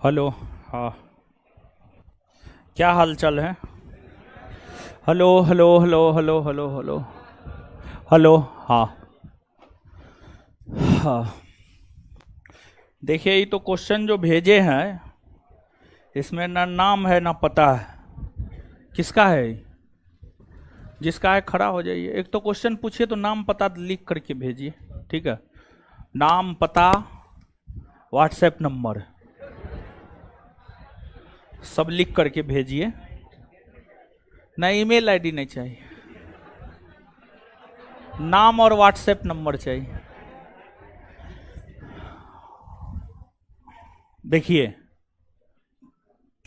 Hello. हाँ, क्या हाल चाल है? Hello hello hello hello hello hello hello. हाँ हाँ, देखिए ये तो क्वेश्चन जो भेजे हैं इसमें ना नाम है ना पता है। किसका है ये? जिसका है खड़ा हो जाइए। एक तो क्वेश्चन पूछिए तो नाम पता लिख करके भेजिए, ठीक है? नाम पता व्हाट्सएप नंबर सब लिख करके भेजिए। ना ईमेल आईडी नहीं चाहिए, नाम और व्हाट्सएप नंबर चाहिए। देखिए,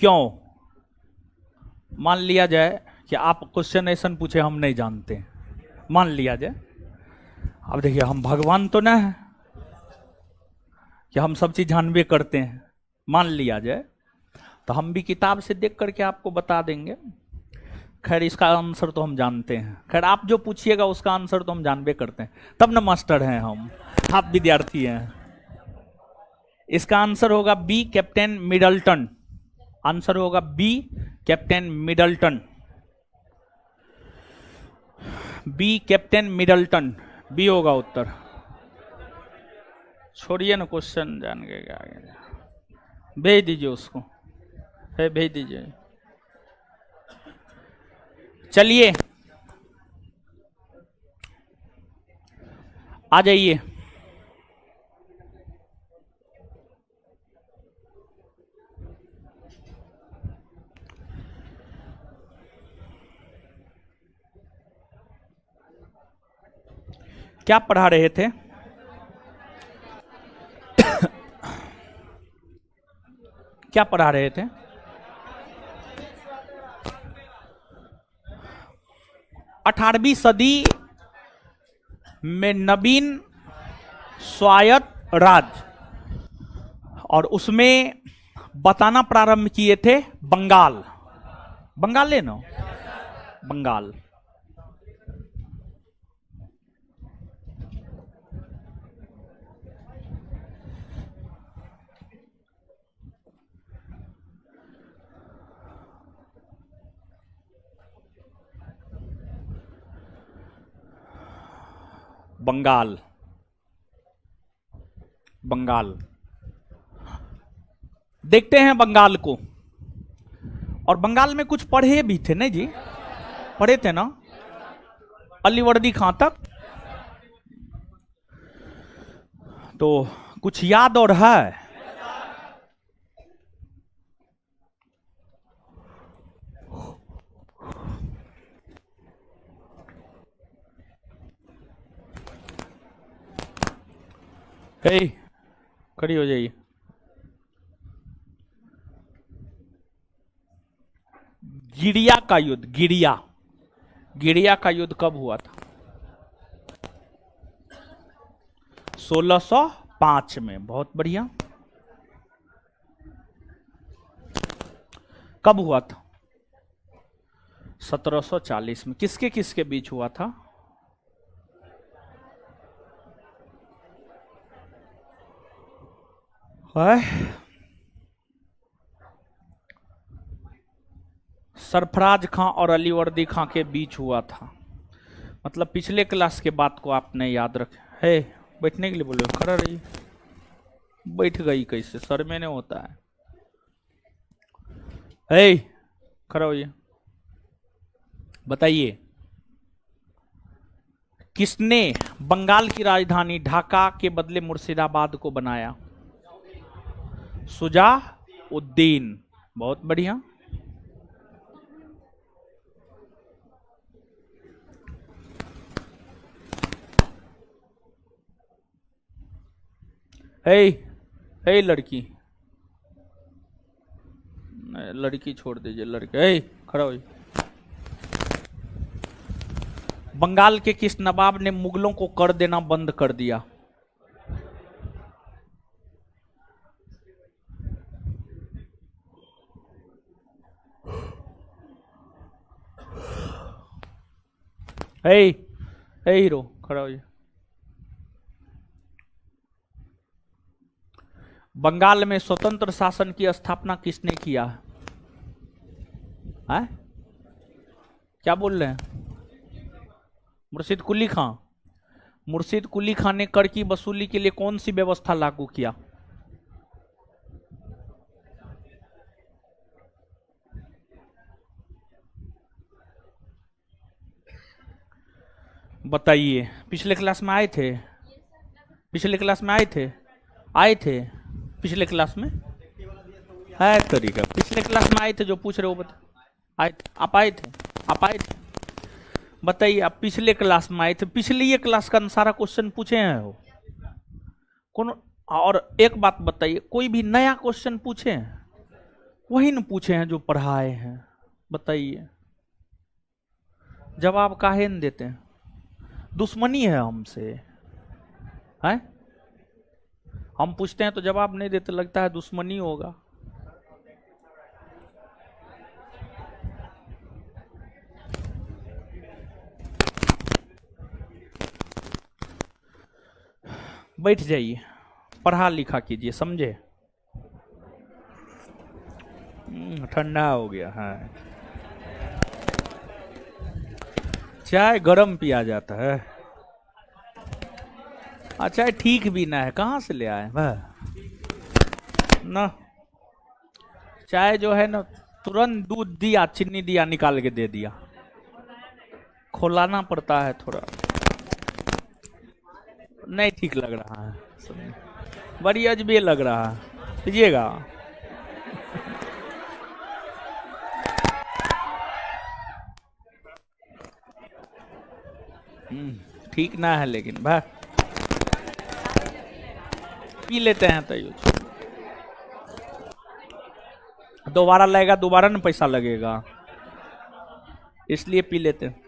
क्यों मान लिया जाए कि आप क्वेश्चन ऐसा पूछे हम नहीं जानते, मान लिया जाए। अब देखिए, हम भगवान तो ना है कि हम सब चीज जानबे करते हैं। मान लिया जाए तो हम भी किताब से देख करके आपको बता देंगे। खैर, इसका आंसर तो हम जानते हैं। खैर, आप जो पूछिएगा उसका आंसर तो हम जानबे करते हैं, तब ना मास्टर हैं हम, आप विद्यार्थी हैं। इसका आंसर होगा बी, कैप्टन मिडल्टन। आंसर होगा B, captain Middleton. B, captain Middleton, B होगा उत्तर। छोड़िए ना क्वेश्चन जान के क्या भेज दीजिए उसको, है भेज दीजिए। चलिए आ जाइए। क्या पढ़ा रहे थे? क्या पढ़ा रहे थे? 18वीं सदी में नवीन स्वायत्त राज्य, और उसमें बताना प्रारंभ किए थे बंगाल। बंगाल है ना, बंगाल। बंगाल, बंगाल। देखते हैं बंगाल को। और बंगाल में कुछ पढ़े भी थे नहीं जी? पढ़े थे ना, अलीवर्दी खां तक। तो कुछ याद और है? हे, खड़ी हो जाइए। गिरिया का युद्ध, गिरिया, गिरिया का युद्ध कब हुआ था? 1605 में। बहुत बढ़िया। कब हुआ था? 1740 में। किसके किसके बीच हुआ था? सरफराज खां और अलीवर्दी खां के बीच हुआ था। मतलब पिछले क्लास के बात को आपने याद रखे है। बैठने के लिए बोले, खड़ा रही। बैठ गई कैसे? सर में नहीं होता है। खड़ा होइए। बताइए, किसने बंगाल की राजधानी ढाका के बदले मुर्शिदाबाद को बनाया? सुजा उद्दीन। बहुत बढ़िया। हे लड़की, लड़की छोड़ दीजिए, लड़के खड़ा हो। बंगाल के किस नवाब ने मुगलों को कर देना बंद कर दिया? हीरो, खड़ा हो। बंगाल में स्वतंत्र शासन की स्थापना किसने किया है? क्या बोल रहे हैं? मुर्शिद कुली खां। मुर्शिद कुली खां ने कर की वसूली के लिए कौन सी व्यवस्था लागू किया? बताइए। पिछले क्लास में आए थे? पिछले क्लास में आए थे? आए थे पिछले क्लास में? है तरीका, पिछले क्लास में आए थे जो पूछ रहे हो बता। आए थे? आप आए थे? आप आए थे? बताइए, आप पिछले क्लास में आए थे, पिछले ये क्लास का सारा क्वेश्चन पूछे हैं हो कौन? और एक बात बताइए, कोई भी नया क्वेश्चन पूछे हैं? वही न पूछे हैं जो पढ़ाए हैं। बताइए, जवाब काहे न देते हैं? दुश्मनी है हमसे है? हम पूछते हैं तो जवाब नहीं देते, लगता है दुश्मनी होगा। बैठ जाइए, पढ़ा लिखा कीजिए, समझे? ठंडा हो गया है। चाय गरम पिया जाता है। अच्छा, ठीक भी ना है, कहाँ से ले आए ना? चाय जो है ना, तुरंत दूध दिया, चीनी दिया, निकाल के दे दिया। खोलाना पड़ता है थोड़ा, नहीं ठीक लग रहा है, बड़ी अजबे लग रहा है। पीजिएगा? ठीक ना है लेकिन भाई, पी लेते हैं तो दोबारा लगेगा, दोबारा ना पैसा लगेगा, इसलिए पी लेते हैं।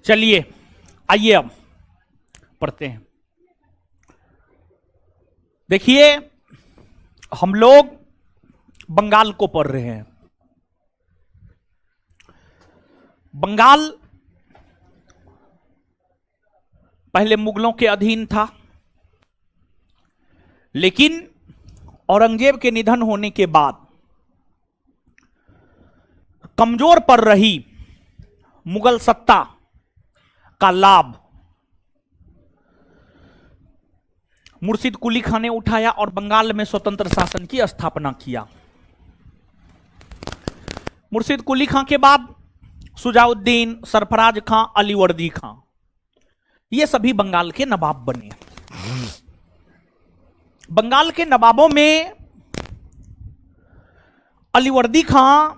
चलिए आइए अब पढ़ते हैं। देखिए, हम लोग बंगाल को पढ़ रहे हैं। बंगाल पहले मुगलों के अधीन था, लेकिन औरंगजेब के निधन होने के बाद कमजोर पड़ रही मुगल सत्ता का लाभ मुर्शिद कुली खां ने उठाया और बंगाल में स्वतंत्र शासन की स्थापना किया। मुर्शिद कुली खां के बाद सुजाउद्दीन, सरफराज खां, अलीवर्दी खां, ये सभी बंगाल के नवाब बने। बंगाल के नवाबों में अलीवर्दी खां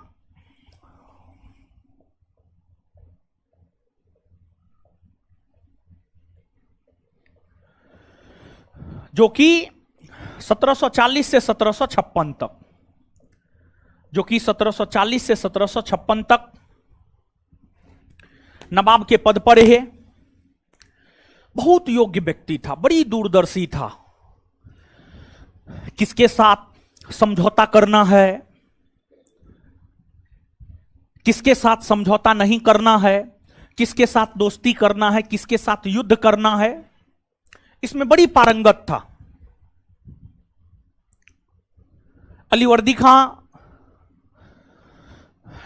जो कि 1740 से 1756 तक, जो कि 1740 से 1756 तक नवाब के पद पर है, बहुत योग्य व्यक्ति था, बड़ी दूरदर्शी था। किसके साथ समझौता करना है, किसके साथ समझौता नहीं करना है, किसके साथ दोस्ती करना है, किसके साथ युद्ध करना है, इसमें बड़ी पारंगत था। अलीवर्दी खां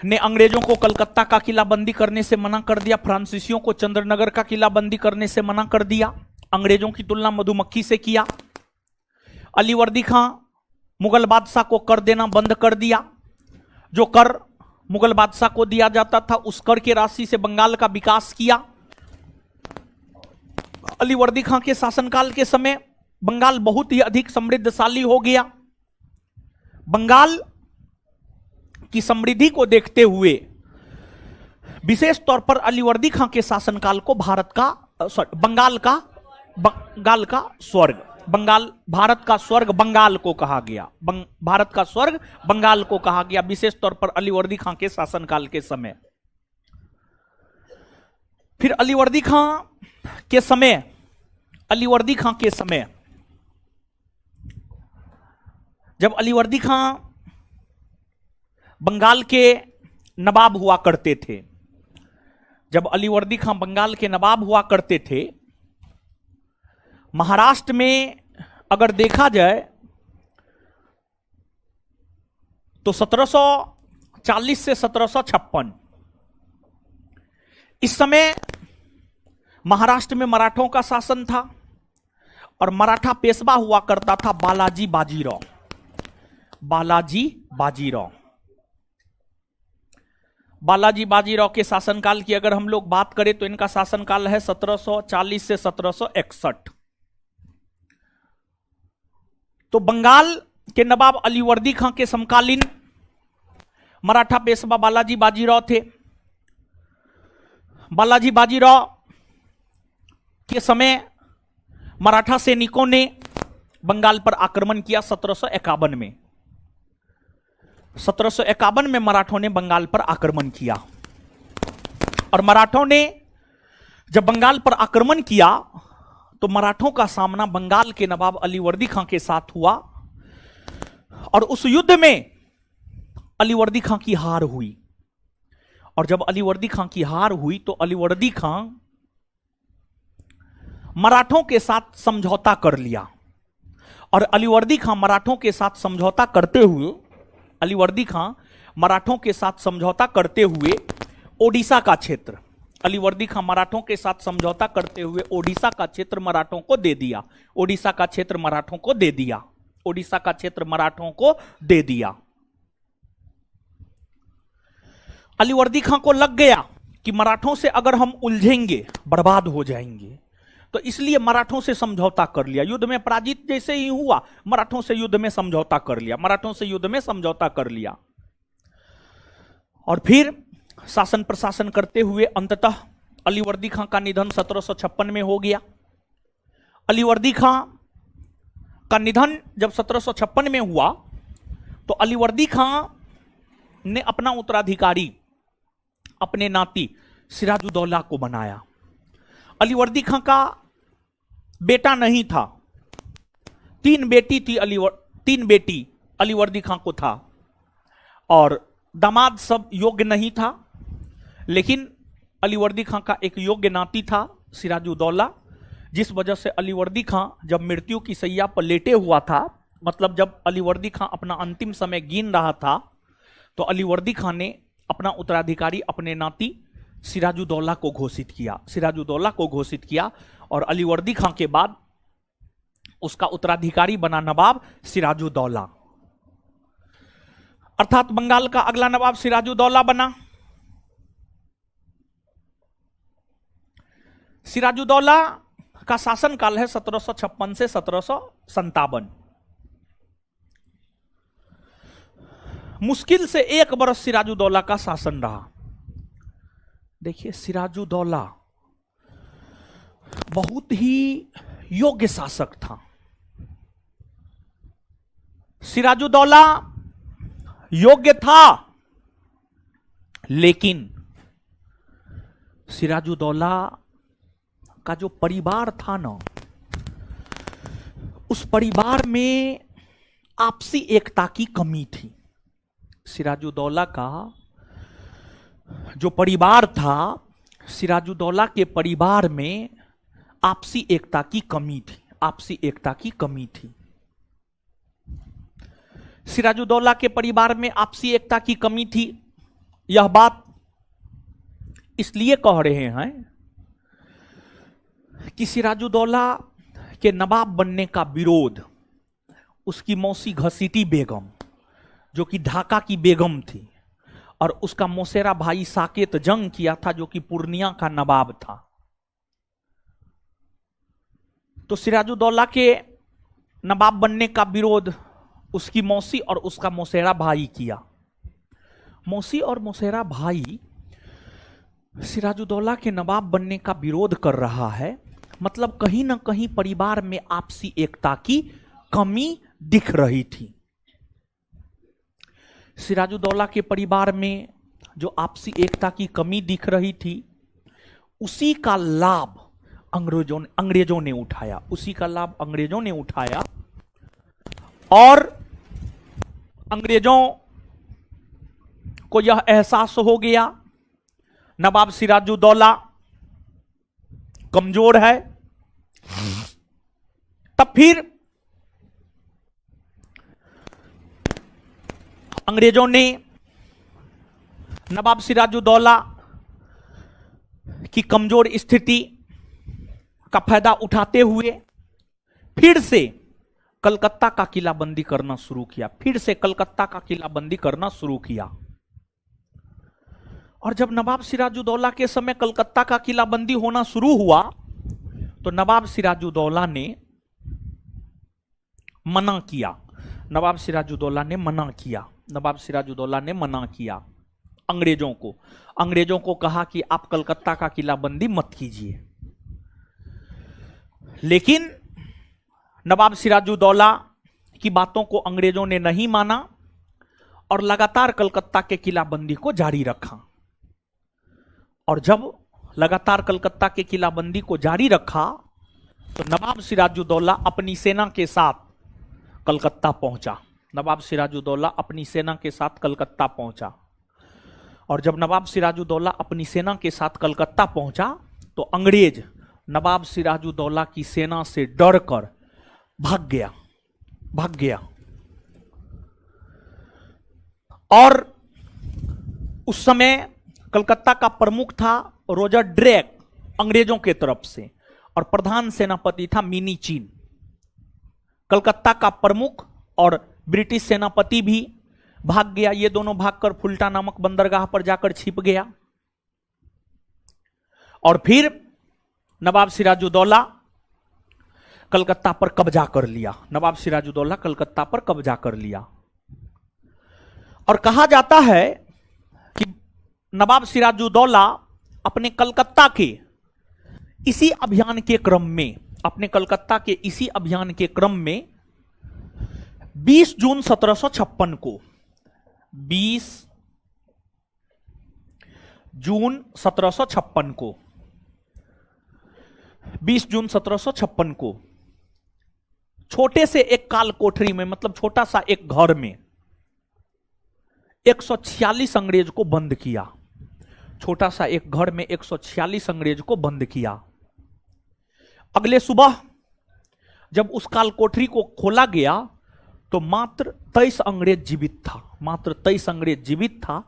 ने अंग्रेजों को कलकत्ता का किलाबंदी करने से मना कर दिया, फ्रांसीसियों को चंद्रनगर का किलाबंदी करने से मना कर दिया, अंग्रेजों की तुलना मधुमक्खी से किया। अलीवर्दी खां मुगल बादशाह को कर देना बंद कर दिया। जो कर मुगल बादशाह को दिया जाता था, उस कर के राशि से बंगाल का विकास किया। अलीवर्दी खां के शासनकाल के समय बंगाल बहुत ही अधिक समृद्धशाली हो गया। बंगाल की समृद्धि को देखते हुए विशेष तौर पर अलीवर्दी खां के शासनकाल को भारत का बंगाल का स्वर्ग, भारत का स्वर्ग बंगाल को कहा गया, भारत का स्वर्ग बंगाल को कहा गया, विशेष तौर पर अलीवर्दी खां के शासनकाल के समय। फिर अलीवर्दी खां के समय जब अलीवर्दी खां बंगाल के नवाब हुआ करते थे, महाराष्ट्र में अगर देखा जाए तो 1740 से 1756 इस समय महाराष्ट्र में मराठों का शासन था और मराठा पेशवा हुआ करता था बालाजी बाजीराव के शासनकाल की अगर हम लोग बात करें तो इनका शासनकाल है 1740 से 1761। तो बंगाल के नवाब अलीवर्दी खां के समकालीन मराठा पेशवा बालाजी बाजीराव थे। बालाजी बाजीराव के समय मराठा सैनिकों ने बंगाल पर आक्रमण किया 1751 में। 1751 में मराठों ने बंगाल पर आक्रमण किया और मराठों ने जब बंगाल पर आक्रमण किया तो मराठों का सामना बंगाल के नवाब अलीवर्दी खां के साथ हुआ और उस युद्ध में अलीवर्दी खां की हार हुई। और जब अलीवर्दी खां की हार हुई तो अलीवर्दी खां मराठों के साथ समझौता कर लिया और अलीवर्दी खां मराठों के साथ समझौता करते हुए ओडिशा का क्षेत्र अलीवर्दी खां मराठों के साथ समझौता करते हुए ओडिशा का क्षेत्र मराठों को दे दिया। अलीवर्दी खां को लग गया कि मराठों से अगर हम उलझेंगे बर्बाद हो जाएंगे, तो इसलिए मराठों से समझौता कर लिया। युद्ध में पराजित जैसे ही हुआ मराठों से युद्ध में समझौता कर लिया और फिर शासन प्रशासन करते हुए अंततः अलीवर्दी खां का निधन 1756 में हो गया। अलीवर्दी खां का निधन जब 1756 में हुआ तो अलीवर्दी खां ने अपना उत्तराधिकारी अपने नाती सिराजुद्दौला को बनाया। अलीवर्दी खां का बेटा नहीं था, 3 बेटी अलीवर्दी खां को था और दामाद सब योग्य नहीं था, लेकिन अलीवर्दी खां का एक योग्य नाती था सिराजुद्दौला, जिस वजह से अलीवर्दी खां जब मृत्यु की शैया पर लेटे हुआ था, मतलब जब अलीवर्दी खां अपना अंतिम समय गिन रहा था, तो अलीवर्दी खां ने अपना उत्तराधिकारी अपने नाती सिराजुद्दौला को घोषित किया और अलीवर्दी खां के बाद उसका उत्तराधिकारी बना नवाब सिराजुद्दौला, अर्थात बंगाल का अगला नवाब सिराजुद्दौला बना। सिराजुद्दौला का शासनकाल है 1756 से 1757। मुश्किल से 1 वर्ष सिराजुद्दौला का शासन रहा। देखिए, सिराजुद्दौला बहुत ही योग्य शासक था। सिराजुद्दौला योग्य था, लेकिन सिराजुद्दौला का जो परिवार था ना, उस परिवार में आपसी एकता की कमी थी। सिराजुद्दौला का जो परिवार था, सिराजुद्दौला के परिवार में आपसी एकता की कमी थी। सिराजुद्दौला के परिवार में आपसी एकता की कमी थी। यह बात इसलिए कह रहे हैं कि सिराजुद्दौला के नवाब बनने का विरोध उसकी मौसी घसीटी बेगम, जो कि ढाका की बेगम थी, और उसका मौसेरा भाई साकेत जंग किया था, जो कि पूर्णिया का नवाब था। तो सिराजुद्दौला के नवाब बनने का विरोध उसकी मौसी और उसका मौसेरा भाई किया। मौसी और मौसेरा भाई सिराजुद्दौला के नवाब बनने का विरोध कर रहा है, मतलब कहीं ना कहीं परिवार में आपसी एकता की कमी दिख रही थी। सिराजुद्दौला के परिवार में जो आपसी एकता की कमी दिख रही थी, उसी का लाभ अंग्रेजों ने उठाया, उसी का लाभ अंग्रेजों ने उठाया। और अंग्रेजों को यह एहसास हो गया नवाब सिराजुद्दौला कमजोर है। तब फिर अंग्रेजों ने नवाब सिराजुद्दौला की कमजोर स्थिति का फायदा उठाते हुए फिर से कलकत्ता का किलाबंदी करना शुरू किया, फिर से कलकत्ता का किलाबंदी करना शुरू किया। और जब नवाब सिराजुद्दौला के समय कलकत्ता का किलाबंदी होना शुरू हुआ तो नवाब सिराजुद्दौला ने मना किया, नवाब सिराजुद्दौला ने मना किया, नवाब सिराजुद्दौला ने मना किया अंग्रेजों को कहा कि आप कलकत्ता का किलाबंदी मत कीजिए। लेकिन नवाब सिराजुद्दौला की बातों को अंग्रेजों ने नहीं माना और लगातार कलकत्ता के किलाबंदी को जारी रखा। और जब लगातार कलकत्ता के किलाबंदी को जारी रखा तो नवाब सिराजुद्दौला अपनी सेना के साथ कलकत्ता पहुंचा, नवाब सिराजुद्दौला अपनी सेना के साथ कलकत्ता पहुंचा। और जब नवाब सिराजुद्दौला अपनी सेना के साथ कलकत्ता पहुंचा तो अंग्रेज नवाब सिराजुद्दौला की सेना से डरकर भाग गया। और उस समय कलकत्ता का प्रमुख था रॉजर ड्रेक अंग्रेजों के तरफ से, और प्रधान सेनापति था मिनीचीन। कलकत्ता का प्रमुख और ब्रिटिश सेनापति भी भाग गया, ये दोनों भागकर फुल्टा नामक बंदरगाह पर जाकर छिप गया। और फिर नवाब सिराजुद्दौला कलकत्ता पर कब्जा कर लिया, नवाब सिराजुद्दौला कलकत्ता पर कब्जा कर लिया। और कहा जाता है कि नवाब सिराजुद्दौला अपने कलकत्ता के इसी अभियान के क्रम में, अपने कलकत्ता के इसी अभियान के क्रम में 20 जून 1756 को 20 जून 1756 को 20 जून 1756 को छोटे से एक काल कोठरी में, मतलब छोटा सा एक घर में 146 अंग्रेज को बंद किया, छोटा सा एक घर में 146 अंग्रेज को बंद किया। अगले सुबह जब उस काल कोठरी को खोला गया तो मात्र 23 अंग्रेज जीवित था, मात्र 23 अंग्रेज जीवित था।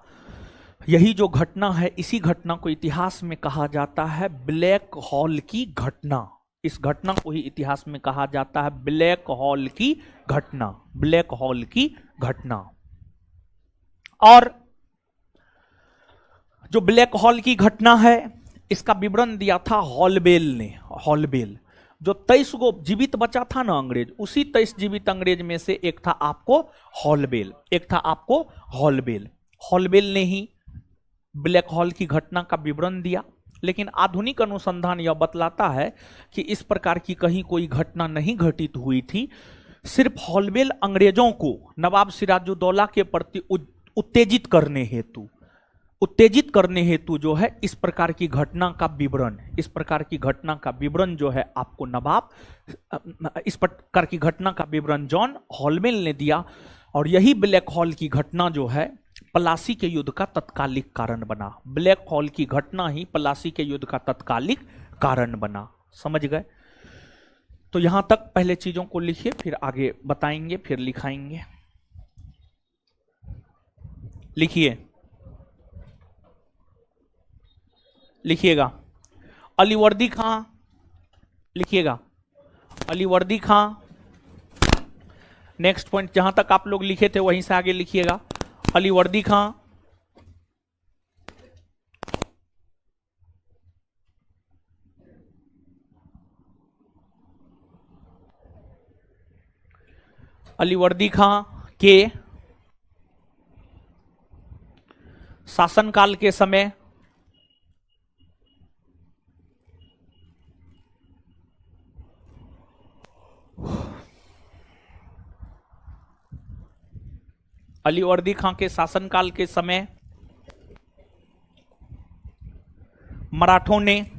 यही जो घटना है, इसी घटना को इतिहास में कहा जाता है ब्लैक हॉल की घटना। इस घटना को ही इतिहास में कहा जाता है ब्लैक हॉल की घटना, ब्लैक हॉल की घटना। और जो ब्लैक हॉल की घटना है इसका विवरण दिया था हॉलबेल ने। हॉलबेल जो 23 को जीवित बचा था ना अंग्रेज, उसी 23 जीवित अंग्रेज में से एक था आपको हॉलबेल, एक था आपको हॉलबेल। हॉलबेल ने ही ब्लैक हॉल की घटना का विवरण दिया। लेकिन आधुनिक अनुसंधान यह बतलाता है कि इस प्रकार की कहीं कोई घटना नहीं घटित हुई थी। सिर्फ हॉलबेल अंग्रेजों को नवाब सिराजुद्दौला के प्रति उत्तेजित करने हेतु जो है इस प्रकार की घटना का विवरण, इस प्रकार की घटना का विवरण जो है आपको इस प्रकार की घटना का विवरण जॉन हॉलबेल ने दिया। और यही ब्लैक हॉल की घटना जो है प्लासी के युद्ध का तत्कालिक कारण बना। ब्लैक हॉल की घटना ही प्लासी के युद्ध का तत्कालिक कारण बना। समझ गए? तो यहां तक पहले चीजों को लिखिए, फिर आगे बताएंगे, फिर लिखाएंगे। लिखिएगा अलीवर्दी खां, लिखिएगा अलीवर्दी खां। नेक्स्ट पॉइंट जहां तक आप लोग लिखे थे वहीं से आगे लिखिएगा अलीवर्दी खां। अलीवर्दी खां के शासनकाल के समय अलीवर्दी खां के शासनकाल के समय मराठों ने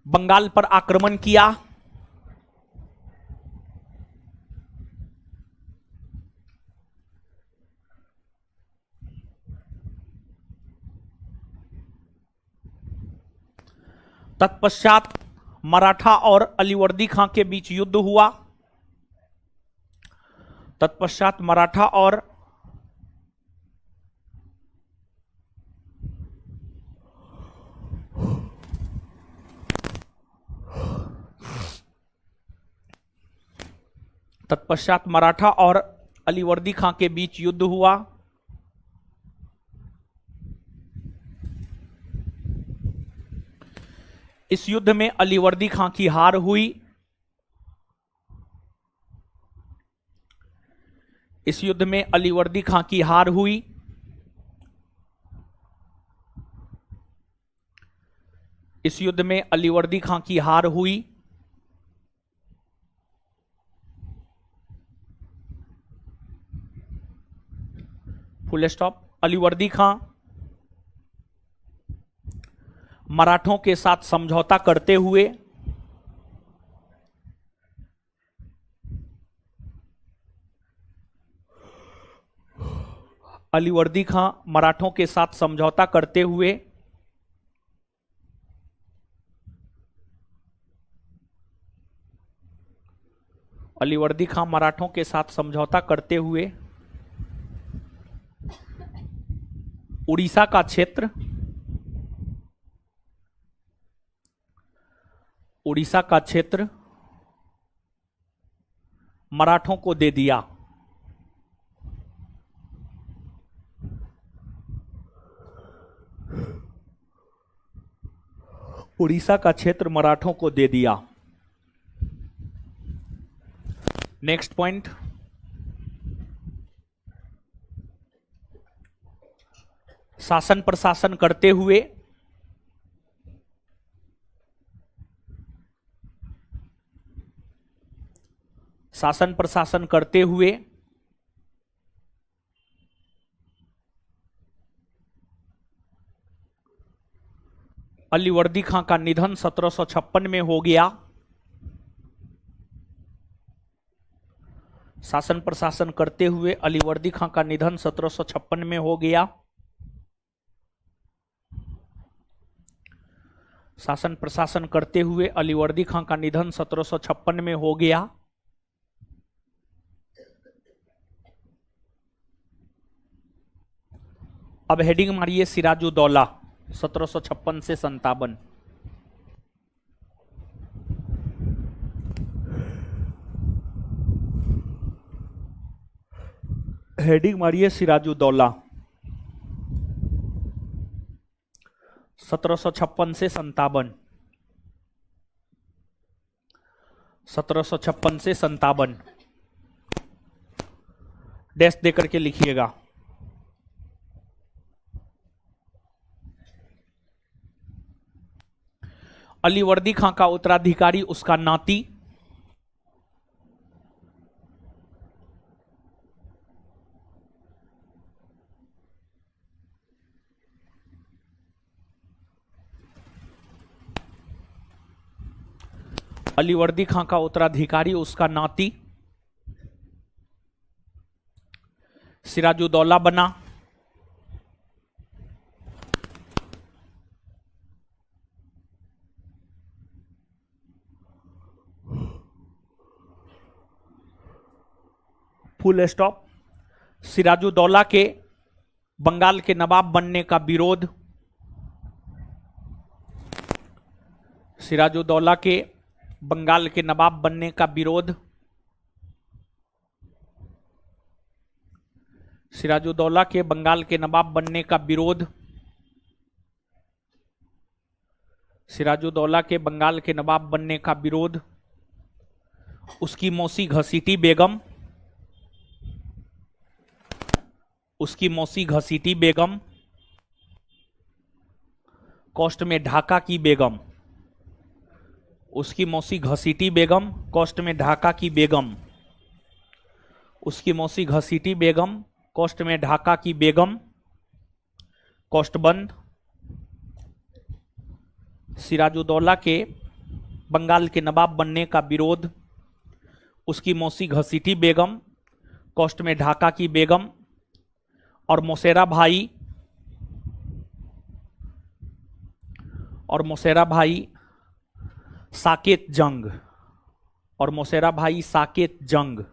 बंगाल पर आक्रमण किया। तत्पश्चात मराठा और अलीवर्दी खां के बीच युद्ध हुआ। तत्पश्चात मराठा और अलीवर्दी खां के बीच युद्ध हुआ। इस युद्ध में अलीवर्दी खां की हार हुई। इस युद्ध में अलीवर्दी खां की हार हुई। इस युद्ध में अलीवर्दी खां की हार हुई। Full stop. अलीवर्दी खां मराठों के साथ समझौता करते हुए अलीवर्दी खां मराठों के साथ समझौता करते हुए अलीवर्दी खां मराठों के साथ समझौता करते हुए उड़ीसा का क्षेत्र मराठों को दे दिया। उड़ीसा का क्षेत्र मराठों को दे दिया। नेक्स्ट पॉइंट, शासन प्रशासन करते हुए अलीवर्दी खां का निधन 1756 में हो गया। शासन प्रशासन करते हुए अलीवर्दी खां का निधन 1756 में हो गया। शासन प्रशासन करते हुए अलीवर्दी खां का निधन 1756 में हो गया। अब हेडिंग मारिए सिराजुद्दौला 1756 से 57। हेडिंग मारिए सिराजुद्दौला 1756 से 57। 1756 से 57 डैश देकर के लिखिएगा। अलीवर्दी खां का उत्तराधिकारी उसका नाती अलीवर्दी खां का उत्तराधिकारी उसका नाती सिराजुद्दौला बना। Full stop. सिराजुद्दौला के बंगाल के नवाब बनने का विरोध, सिराजुद्दौला के बंगाल के नवाब बनने का विरोध, सिराजुद्दौला के बंगाल के नवाब बनने का विरोध, सिराजुद्दौला के बंगाल के नवाब बनने का विरोध उसकी मौसी घसीटी बेगम, उसकी मौसी घसीटी बेगम, कॉस्ट में ढाका की बेगम, उसकी मौसी घसीटी बेगम, कॉस्ट में ढाका की बेगम, उसकी मौसी घसीटी बेगम, कॉस्ट में ढाका की बेगम, कॉस्टबंद। सिराजुद्दौला के बंगाल के नवाब बनने का विरोध, उसकी मौसी घसीटी बेगम, कॉस्ट में ढाका की बेगम, और मौसेरा भाई, और मौसेरा भाई साकेत जंग, और मौसेरा भाई साकेत जंग,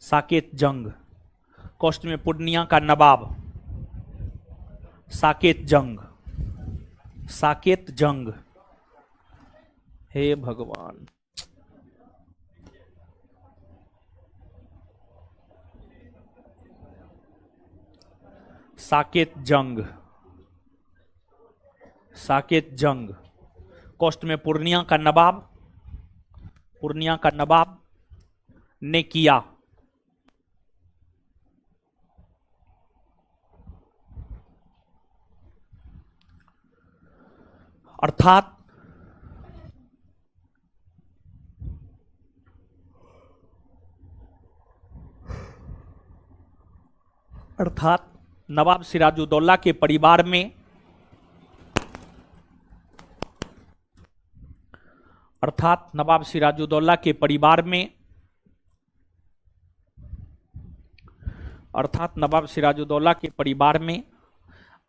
साकेत जंग, कॉस्ट में पूर्णिया का नवाब, साकेत जंग, साकेत जंग। हे भगवान, साकेत जंग, साकेत जंग, कॉस्ट में पूर्णिया का नवाब, पूर्णिया का नवाब ने किया। अर्थात नवाब सिराजुद्दौला के परिवार में, अर्थात नवाब सिराजुद्दौला के परिवार में, अर्थात नवाब सिराजुद्दौला के परिवार में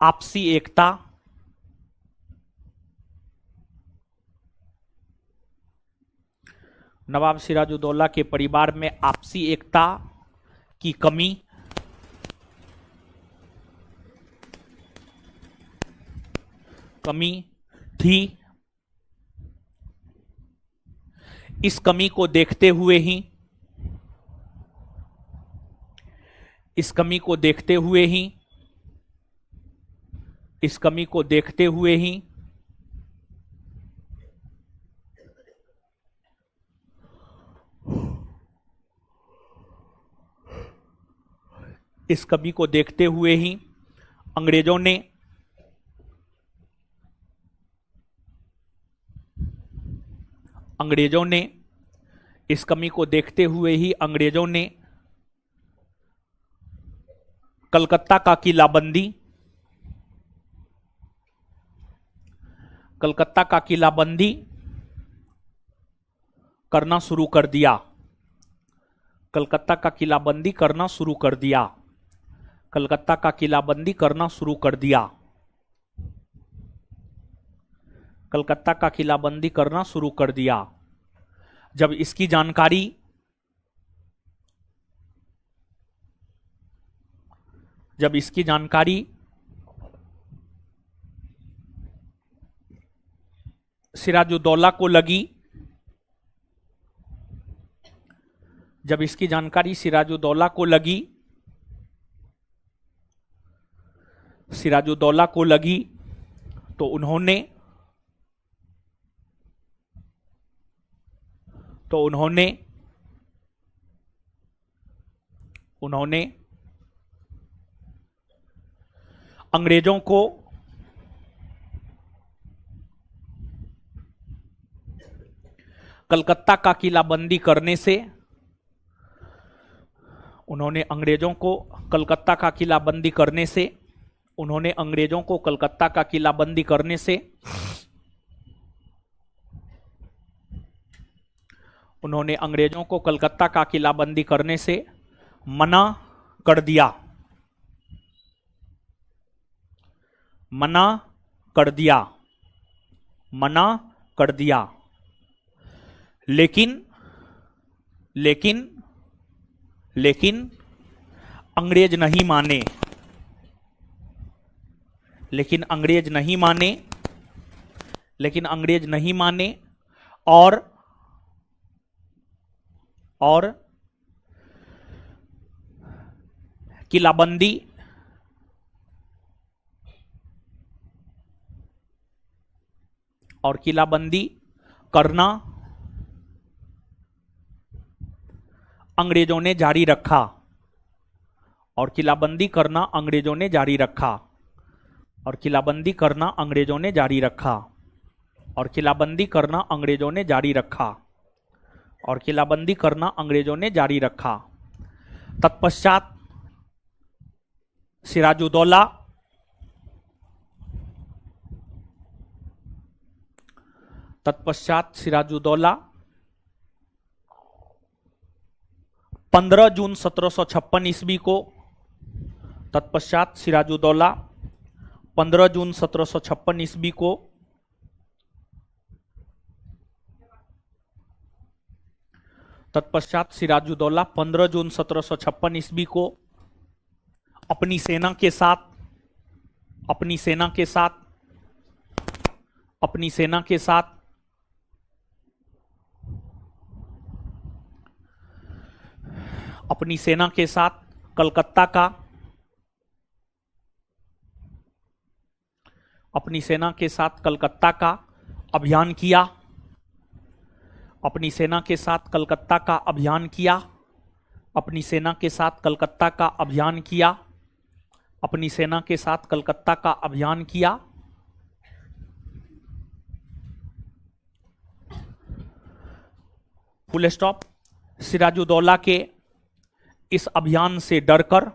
आपसी एकता, नवाब सिराजुद्दौला के परिवार में आपसी एकता की कमी, कमी थी। इस कमी को देखते हुए ही, इस कमी को देखते हुए ही, इस कमी को देखते हुए ही इस कमी को देखते हुए ही अंग्रेजों ने इस कमी को देखते हुए ही अंग्रेजों ने कलकत्ता का किलाबंदी, कलकत्ता का किलाबंदी करना शुरू कर दिया, कलकत्ता का किलाबंदी करना शुरू कर दिया, कलकत्ता का किलाबंदी करना शुरू कर दिया, कलकत्ता का किलाबंदी करना शुरू कर दिया। जब इसकी जानकारी सिराजुद्दौला को लगी, जब इसकी जानकारी सिराजुद्दौला को लगी, सिराजुद्दौला को लगी, तो उन्होंने अंग्रेजों को कलकत्ता का किलाबंदी करने से, उन्होंने अंग्रेजों को कलकत्ता का किलाबंदी करने से, उन्होंने अंग्रेजों को कलकत्ता का किलाबंदी करने से, उन्होंने अंग्रेजों को कलकत्ता का किलाबंदी करने से मना कर दिया, मना कर दिया, मना कर दिया। लेकिन लेकिन लेकिन अंग्रेज नहीं माने, लेकिन अंग्रेज नहीं माने, लेकिन अंग्रेज नहीं माने, और किलाबंदी करना अंग्रेजों ने जारी रखा, और किलाबंदी करना अंग्रेजों ने जारी रखा, और किलाबंदी करना अंग्रेजों ने जारी रखा, और किलाबंदी करना अंग्रेजों ने जारी रखा, और किलाबंदी करना अंग्रेजों ने जारी रखा। तत्पश्चात सिराजुद्दौला तत्पश्चात सिराजुद्दौला 15 जून 1756 ईस्वी को तत्पश्चात सिराजुद्दौला 15 जून 1756 ईस्वी को तत्पश्चात सिराजुद्दौला 15 जून 1756 ईस्वी को अपनी सेना के साथ अपनी सेना के साथ अपनी सेना के साथ अपनी सेना के साथ कलकत्ता का अपनी सेना के साथ कलकत्ता का अभियान किया। अपनी सेना के साथ कलकत्ता का अभियान किया। अपनी सेना के साथ कलकत्ता का अभियान किया। अपनी सेना के साथ कलकत्ता का अभियान किया। Full stop. सिराजुद्दौला के इस अभियान से डरकर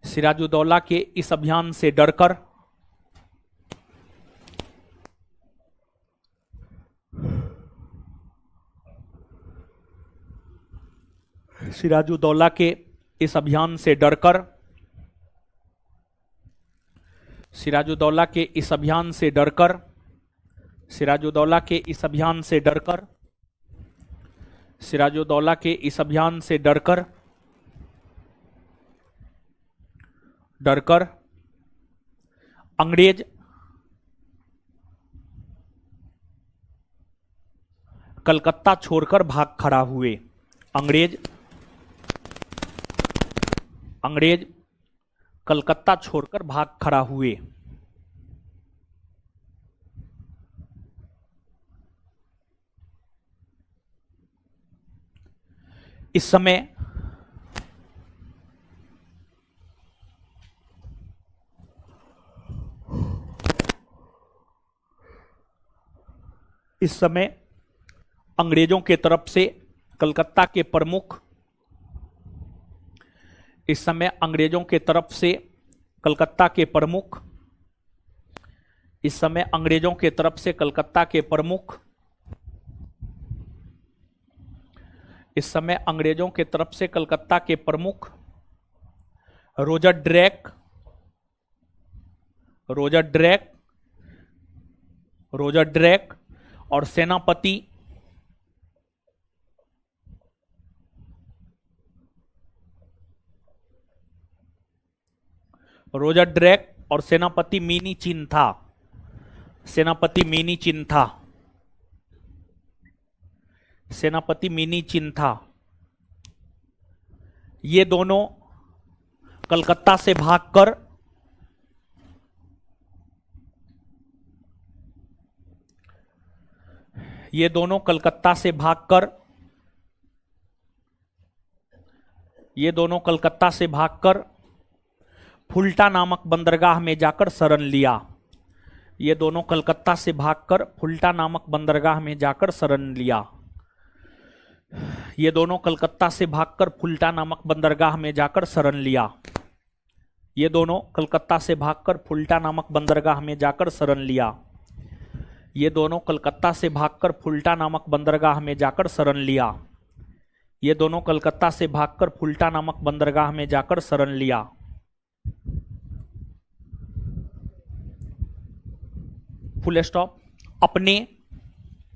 सिराजुद्दौला के इस अभियान से डरकर सिराजुद्दौला के इस अभियान से डरकर सिराजुद्दौला के इस अभियान से डरकर सिराजुद्दौला के इस अभियान से डरकर सिराजुद्दौला के इस अभियान से डरकर अंग्रेज कलकत्ता छोड़कर भाग खड़ा हुए। अंग्रेज कलकत्ता छोड़कर भाग खड़ा हुए। इस समय अंग्रेजों के तरफ से कलकत्ता के प्रमुख इस समय अंग्रेजों के तरफ से कलकत्ता के प्रमुख इस समय अंग्रेजों के तरफ से कलकत्ता के प्रमुख इस समय अंग्रेजों के तरफ से कलकत्ता के प्रमुख रोजर ड्रेक और सेनापति रोजर ड्रेक और सेनापति मीनी चिन्था सेनापति मीनी चिन्था ये दोनों कलकत्ता से भागकर ये दोनों कलकत्ता से भागकर फुल्टा नामक बंदरगाह में जाकर शरण लिया। ये दोनों कलकत्ता से भागकर फुल्टा नामक बंदरगाह में जाकर शरण लिया। ये दोनों कलकत्ता से भागकर फुल्टा नामक बंदरगाह में जाकर शरण लिया। ये दोनों कलकत्ता से भागकर फुल्टा नामक बंदरगाह में जाकर शरण लिया। ये दोनों कलकत्ता से भागकर फुल्टा नामक बंदरगाह में जाकर शरण लिया। ये दोनों कलकत्ता से भागकर फुल्टा नामक बंदरगाह में जाकर शरण लिया। Full stop. अपने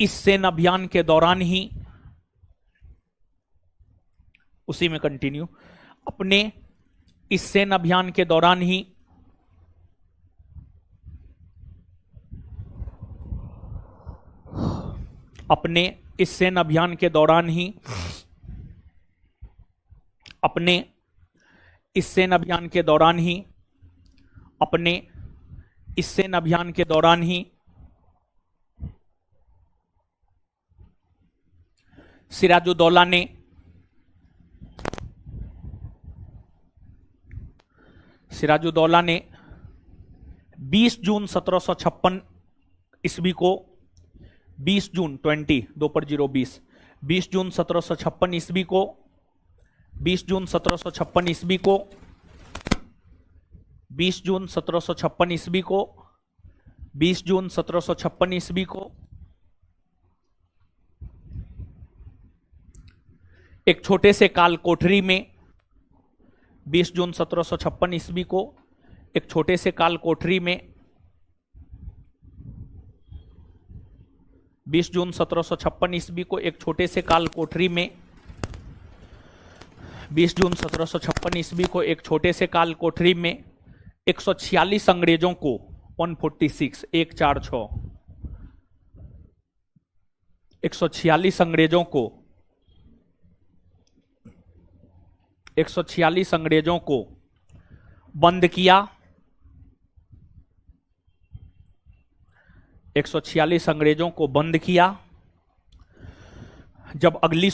इस सेना अभियान के दौरान ही उसी में कंटिन्यू। अपने इस सेना अभियान के दौरान ही अपने इस सेना अभियान के दौरान ही अपने इस सेना अभियान के दौरान ही अपने इस सेना अभियान के दौरान ही सिराजुद्दौला ने सिराजुद्दौला ने 20 जून 1756 ईस्वी को 20 जून 20 जून 1756 ईस्वी को 20 जून 1756 ईस्वी को 20 जून 1756 ईस्वी को 20 जून 1756 ईस्वी को एक छोटे से काल कोठरी में 20 जून 1756 ईस्वी को एक छोटे से काल कोठरी में 20 जून 1756 ईस्वी को एक छोटे से काल कोठरी में 20 जून 1756 ईस्वी को एक छोटे से काल कोठरी में 146 अंग्रेजों को 146 146 अंग्रेजों को 146 अंग्रेजों को बंद किया। 146 अंग्रेजों को बंद किया। जब अगली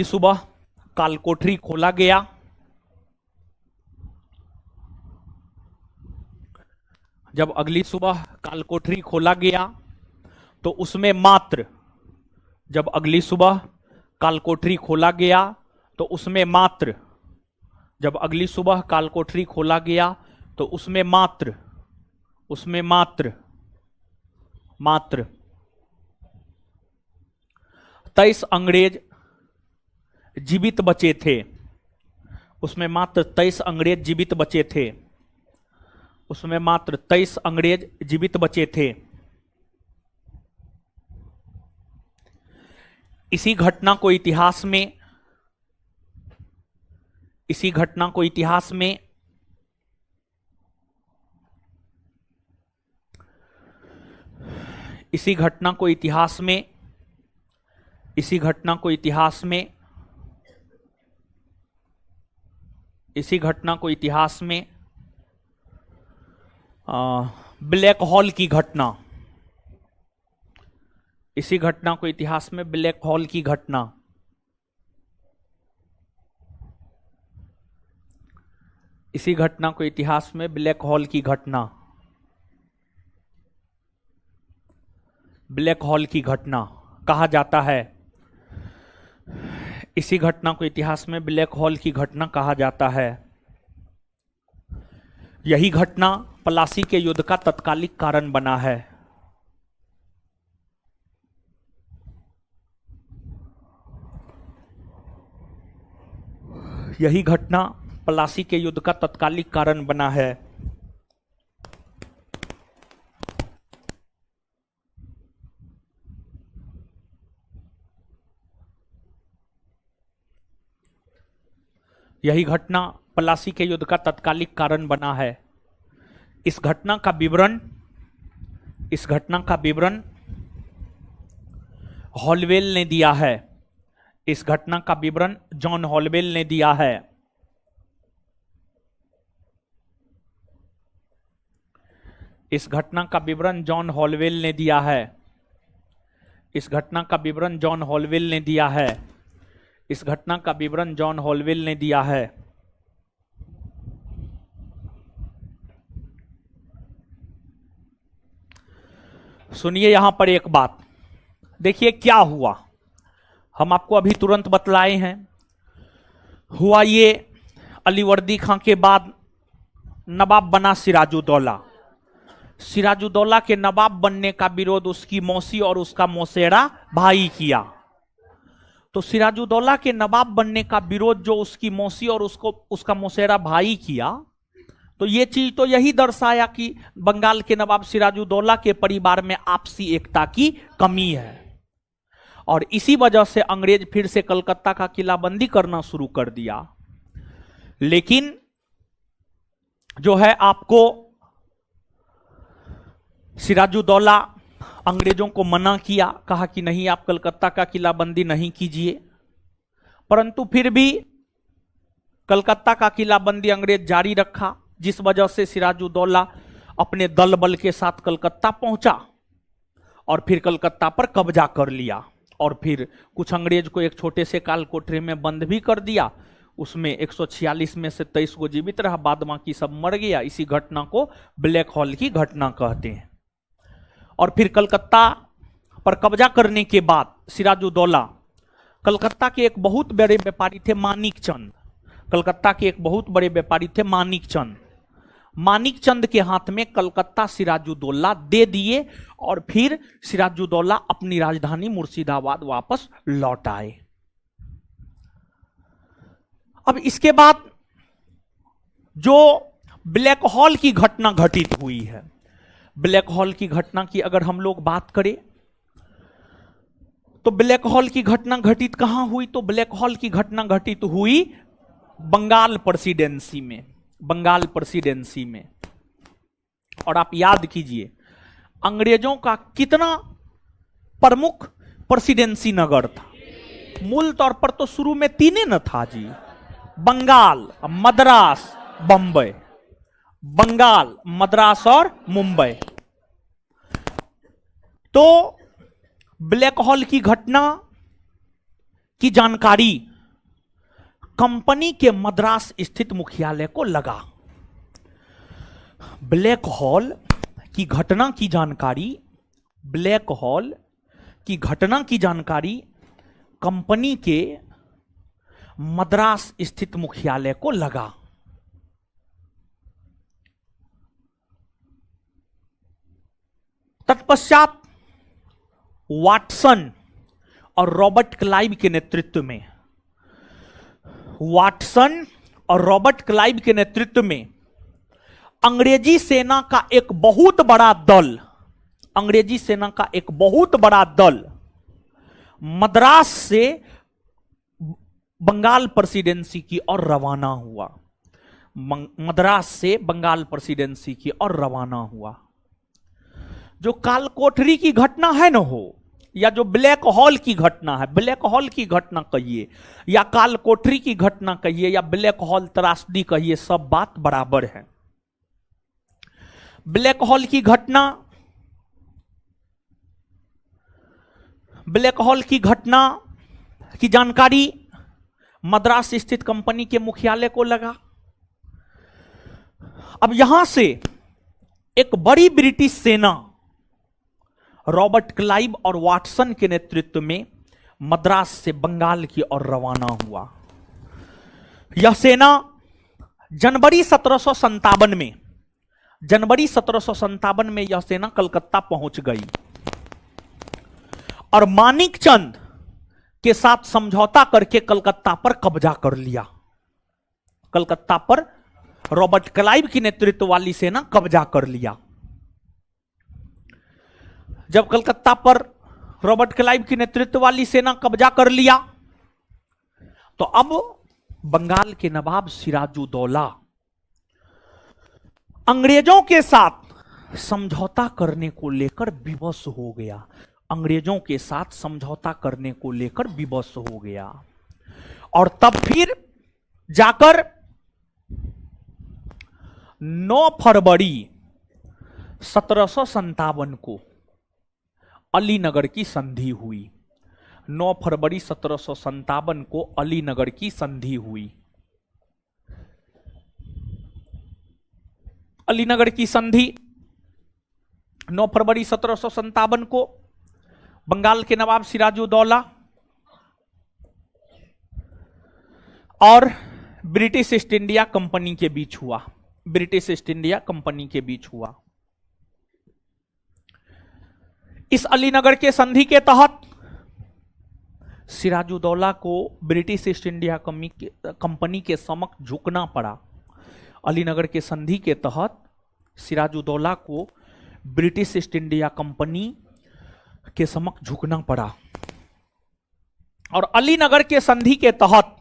सुबह कालकोठरी खोला गया, जब अगली सुबह कालकोठरी खोला गया तो उसमें मात्र जब अगली सुबह कालकोठरी खोला गया तो उसमें मात्र जब अगली सुबह कालकोठरी खोला गया तो उसमें मात्र 23 अंग्रेज जीवित बचे थे। उसमें मात्र 23 अंग्रेज जीवित बचे थे। उसमें मात्र 23 अंग्रेज जीवित बचे थे। इसी घटना को इतिहास में इसी घटना को इतिहास में इसी घटना को इतिहास में इसी घटना को इतिहास में इसी घटना को इतिहास में ब्लैक हॉल की घटना इसी घटना को इतिहास में ब्लैक हॉल की घटना इसी घटना को इतिहास में ब्लैक हॉल की घटना ब्लैक हॉल की घटना कहा जाता है। इसी घटना को इतिहास में ब्लैक हॉल की घटना कहा जाता है। यही घटना प्लासी के युद्ध का तत्कालिक कारण बना है। यही घटना प्लासी के युद्ध का तत्कालिक कारण बना है। यही घटना प्लासी के युद्ध का तत्कालिक कारण बना है। इस घटना का विवरण हॉलवेल ने दिया है। इस घटना का विवरण जॉन हॉलवेल ने दिया है। इस घटना का विवरण जॉन हॉलवेल ने दिया है। इस घटना का विवरण जॉन हॉलवेल ने दिया है। इस घटना का विवरण जॉन हॉलवेल ने दिया है। सुनिए यहां पर एक बात, देखिए क्या हुआ। हम आपको अभी तुरंत बतलाए हैं। हुआ ये, अलीवर्दी खां के बाद नवाब बना सिराजुद्दौला। सिराजुद्दौला के नवाब बनने का विरोध उसकी मौसी और उसका मौसेरा भाई किया। तो सिराजुद्दौला के नवाब बनने का विरोध जो उसकी मौसी और उसका मौसेरा भाई किया, तो ये चीज तो यही दर्शाया कि बंगाल के नवाब सिराजुद्दौला के परिवार में आपसी एकता की कमी है। और इसी वजह से अंग्रेज फिर से कलकत्ता का किलाबंदी करना शुरू कर दिया। लेकिन जो है आपको सिराजुद्दौला अंग्रेजों को मना किया, कहा कि नहीं आप कलकत्ता का किलाबंदी नहीं कीजिए। परंतु फिर भी कलकत्ता का किलाबंदी अंग्रेज जारी रखा। जिस वजह से सिराजुद्दौला अपने दल बल के साथ कलकत्ता पहुंचा और फिर कलकत्ता पर कब्जा कर लिया और फिर कुछ अंग्रेज को एक छोटे से काल कोठरी में बंद भी कर दिया। उसमें 146 में से 23 को जीवित रहा, बाद बाकी सब मर गया। इसी घटना को ब्लैक हॉल की घटना कहते हैं। और फिर कलकत्ता पर कब्जा करने के बाद सिराजुद्दौला कलकत्ता के एक बहुत बड़े व्यापारी थे मानिकचंद। कलकत्ता के एक बहुत बड़े व्यापारी थे मानिकचंद। मानिकचंद के हाथ में कलकत्ता सिराजुद्दौला दे दिए और फिर सिराजुद्दौला अपनी राजधानी मुर्शिदाबाद वापस लौट आए। अब इसके बाद जो ब्लैक हॉल की घटना घटित हुई है, ब्लैक हॉल की घटना की अगर हम लोग बात करें तो ब्लैक हॉल की घटना घटित कहां हुई? तो ब्लैक हॉल की घटना घटित हुई बंगाल प्रेसिडेंसी में, बंगाल प्रेसिडेंसी में। और आप याद कीजिए अंग्रेजों का कितना प्रमुख प्रेसिडेंसी नगर था। मूल तौर पर तो शुरू में 3 न था जी, बंगाल, मद्रास, बंबई। बंगाल, मद्रास और मुंबई। तो ब्लैक हॉल की घटना की जानकारी कंपनी के मद्रास स्थित मुख्यालय को लगा। ब्लैक हॉल की घटना की जानकारी, ब्लैक हॉल की घटना की जानकारी कंपनी के मद्रास स्थित मुख्यालय को लगा। तत्पश्चात वाटसन और रॉबर्ट क्लाइव के नेतृत्व में, वाटसन और रॉबर्ट क्लाइव के नेतृत्व में अंग्रेजी सेना का एक बहुत बड़ा दल, अंग्रेजी सेना का एक बहुत बड़ा दल मद्रास से बंगाल प्रेसिडेंसी की ओर रवाना हुआ। मद्रास से बंगाल प्रेसिडेंसी की ओर रवाना हुआ। जो कालकोठरी की घटना है ना हो, या जो ब्लैक हॉल की घटना है, ब्लैक हॉल की घटना कहिए या कालकोठरी की घटना कहिए या ब्लैक हॉल त्रासदी कहिए, सब बात बराबर है। ब्लैक हॉल की घटना, ब्लैक हॉल की घटना की जानकारी मद्रास स्थित कंपनी के मुख्यालय को लगा। अब यहां से एक बड़ी ब्रिटिश सेना रॉबर्ट क्लाइव और वाटसन के नेतृत्व में मद्रास से बंगाल की ओर रवाना हुआ। यह सेना जनवरी 1757 में, जनवरी 1757 में यह सेना कलकत्ता पहुंच गई और मानिकचंद के साथ समझौता करके कलकत्ता पर कब्जा कर लिया। कलकत्ता पर रॉबर्ट क्लाइव की नेतृत्व वाली सेना कब्जा कर लिया। जब कलकत्ता पर रॉबर्ट क्लाइव की नेतृत्व वाली सेना कब्जा कर लिया तो अब बंगाल के नवाब सिराजुद्दौला अंग्रेजों के साथ समझौता करने को लेकर विवश हो गया। अंग्रेजों के साथ समझौता करने को लेकर विवश हो गया और तब फिर जाकर 9 फरवरी 1757 को अलीनगर की संधि हुई। 9 फरवरी 1757 को अलीनगर की संधि हुई। अलीनगर की संधि 9 फरवरी 1757 को बंगाल के नवाब सिराजुद्दौला और ब्रिटिश ईस्ट इंडिया कंपनी के बीच हुआ। ब्रिटिश ईस्ट इंडिया कंपनी के बीच हुआ। इस अलीनगर के संधि के तहत सिराजुद्दौला को ब्रिटिश ईस्ट इंडिया कंपनी के समक्ष झुकना पड़ा। अलीनगर के संधि के तहत सिराजुद्दौला को ब्रिटिश ईस्ट इंडिया कंपनी के समक्ष झुकना पड़ा और अलीनगर के संधि के तहत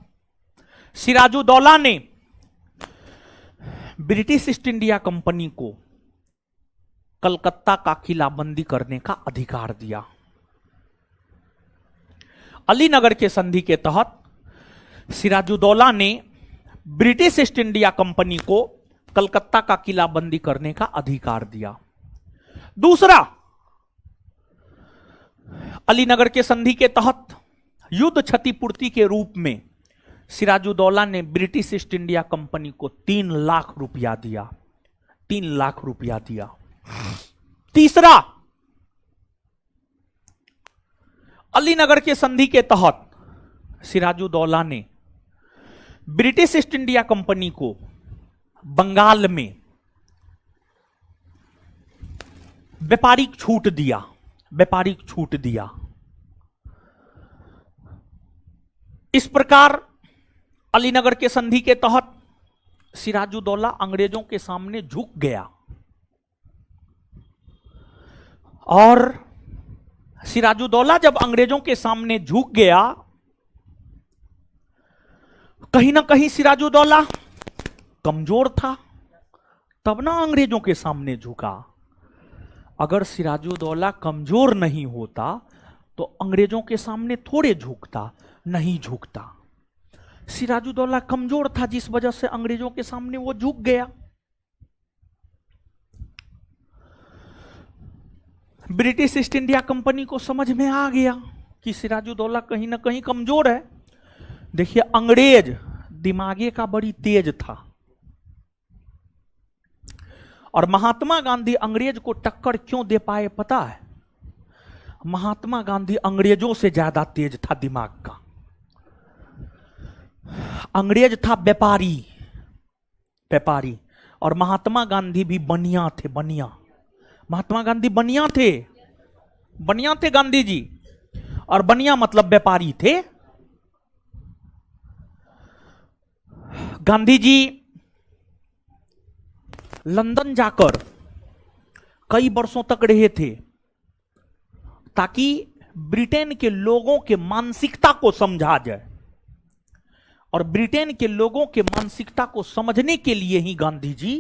सिराजुद्दौला ने ब्रिटिश ईस्ट इंडिया कंपनी को कलकत्ता का किलाबंदी करने का अधिकार दिया। अलीनगर के संधि के तहत सिराजुद्दौला ने ब्रिटिश ईस्ट इंडिया कंपनी को कलकत्ता का किला बंदी करने का अधिकार दिया। दूसरा, अलीनगर के संधि के तहत युद्ध क्षतिपूर्ति के रूप में सिराजुद्दौला ने ब्रिटिश ईस्ट इंडिया कंपनी को 3 लाख रुपया दिया। 3 लाख रुपया दिया। तीसरा, अलीनगर के संधि के तहत सिराजुद्दौला ने ब्रिटिश ईस्ट इंडिया कंपनी को बंगाल में व्यापारिक छूट दिया। व्यापारिक छूट दिया। इस प्रकार अलीनगर के संधि के तहत सिराजुद्दौला अंग्रेजों के सामने झुक गया और सिराजुद्दौला जब अंग्रेजों के सामने झुक गया, कहीं ना कहीं सिराजुद्दौला कमजोर था, तब ना अंग्रेजों के सामने झुका। अगर सिराजुद्दौला कमजोर नहीं होता तो अंग्रेजों के सामने थोड़े झुकता, नहीं झुकता। सिराजुद्दौला कमजोर था, जिस वजह से अंग्रेजों के सामने वो झुक गया। ब्रिटिश ईस्ट इंडिया कंपनी को समझ में आ गया कि सिराजुद्दौला कहीं ना कहीं कमजोर है। देखिए, अंग्रेज दिमागे का बड़ी तेज था और महात्मा गांधी अंग्रेज को टक्कर क्यों दे पाए पता है? महात्मा गांधी अंग्रेजों से ज्यादा तेज था दिमाग का। अंग्रेज था व्यापारी, व्यापारी, और महात्मा गांधी भी बनिया थे, बनिया। महात्मा गांधी बनिया थे, बनिया थे गांधी जी, और बनिया मतलब व्यापारी थे। गांधी जी लंदन जाकर कई वर्षों तक रहे थे ताकि ब्रिटेन के लोगों के मानसिकता को समझा जाए, और ब्रिटेन के लोगों के मानसिकता को समझने के लिए ही गांधी जी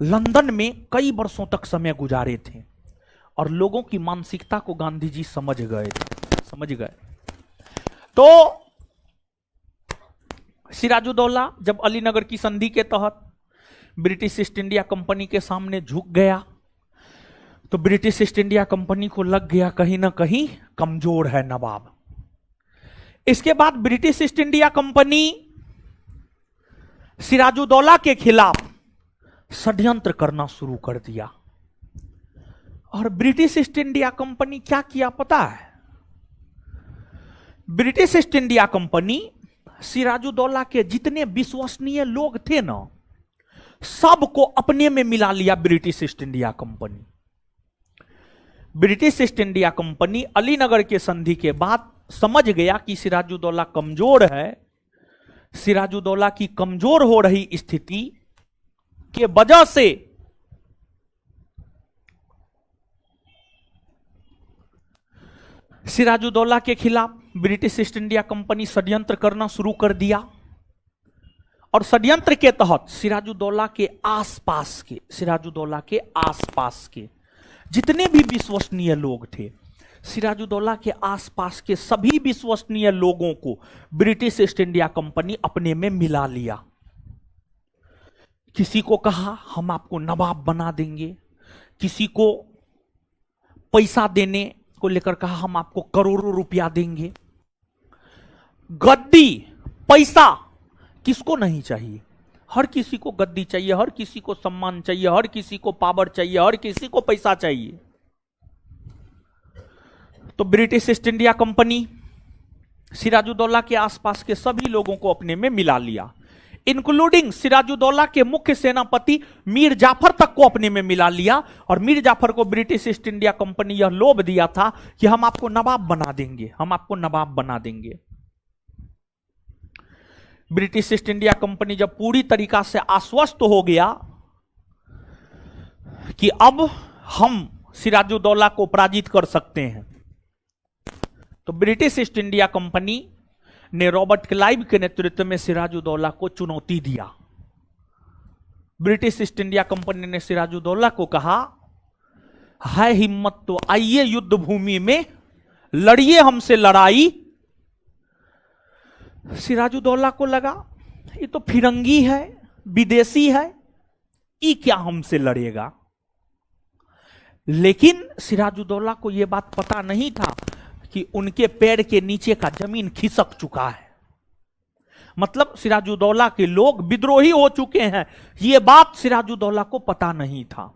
लंदन में कई वर्षों तक समय गुजारे थे, और लोगों की मानसिकता को गांधी जी समझ गए थे, समझ गए। तो सिराजुद्दौला जब अलीनगर की संधि के तहत ब्रिटिश ईस्ट इंडिया कंपनी के सामने झुक गया, तो ब्रिटिश ईस्ट इंडिया कंपनी को लग गया कहीं ना कहीं कमजोर है नवाब। इसके बाद British East India Company Sirajuddaulah के खिलाफ षड्यंत्र करना शुरू कर दिया। और ब्रिटिश ईस्ट इंडिया कंपनी क्या किया पता है? British East India Company Sirajuddaulah के जितने विश्वसनीय लोग थे ना, सबको अपने में मिला लिया British East India company. British East India company Alinagar के संधि के बाद समझ गया कि सिराजुद्दौला कमजोर है। सिराजुद्दौला की कमजोर हो रही स्थिति के वजह से सिराजुद्दौला के खिलाफ ब्रिटिश ईस्ट इंडिया कंपनी षड्यंत्र करना शुरू कर दिया, और षड्यंत्र के तहत सिराजुद्दौला के आसपास के जितने भी विश्वसनीय लोग थे, सिराजुद्दौला के आसपास के सभी विश्वसनीय लोगों को ब्रिटिश ईस्ट इंडिया कंपनी अपने में मिला लिया। किसी को कहा हम आपको नवाब बना देंगे, किसी को पैसा देने को लेकर कहा हम आपको करोड़ों रुपया देंगे। गद्दी, पैसा किसको नहीं चाहिए? हर किसी को गद्दी चाहिए, हर किसी को सम्मान चाहिए, हर किसी को पावर चाहिए, हर किसी को पैसा चाहिए। तो British East India Company Sirajuddaulah के आसपास के सभी लोगों को अपने में मिला लिया, इंक्लूडिंग सिराजुद्दौला के मुख्य सेनापति मीर जाफर तक को अपने में मिला लिया। और मीर जाफर को ब्रिटिश ईस्ट इंडिया कंपनी यह लोभ दिया था कि हम आपको नवाब बना देंगे, हम आपको नवाब बना देंगे। ब्रिटिश ईस्ट इंडिया कंपनी जब पूरी तरीका से आश्वस्त हो गया कि अब हम सिराजुद्दौला को पराजित कर सकते हैं, तो ब्रिटिश ईस्ट इंडिया कंपनी ने रॉबर्ट क्लाइव के नेतृत्व में सिराजुद्दौला को चुनौती दिया। ब्रिटिश ईस्ट इंडिया कंपनी ने सिराजुद्दौला को कहा, है हिम्मत तो आइए युद्ध भूमि में लड़िए हमसे लड़ाई। सिराजुद्दौला को लगा ये तो फिरंगी है, विदेशी है, ये क्या हमसे लड़ेगा। लेकिन सिराजुद्दौला को यह बात पता नहीं था कि उनके पैर के नीचे का जमीन खिसक चुका है, मतलब सिराजुद्दौला के लोग विद्रोही हो चुके हैं। यह बात सिराजुद्दौला को पता नहीं था।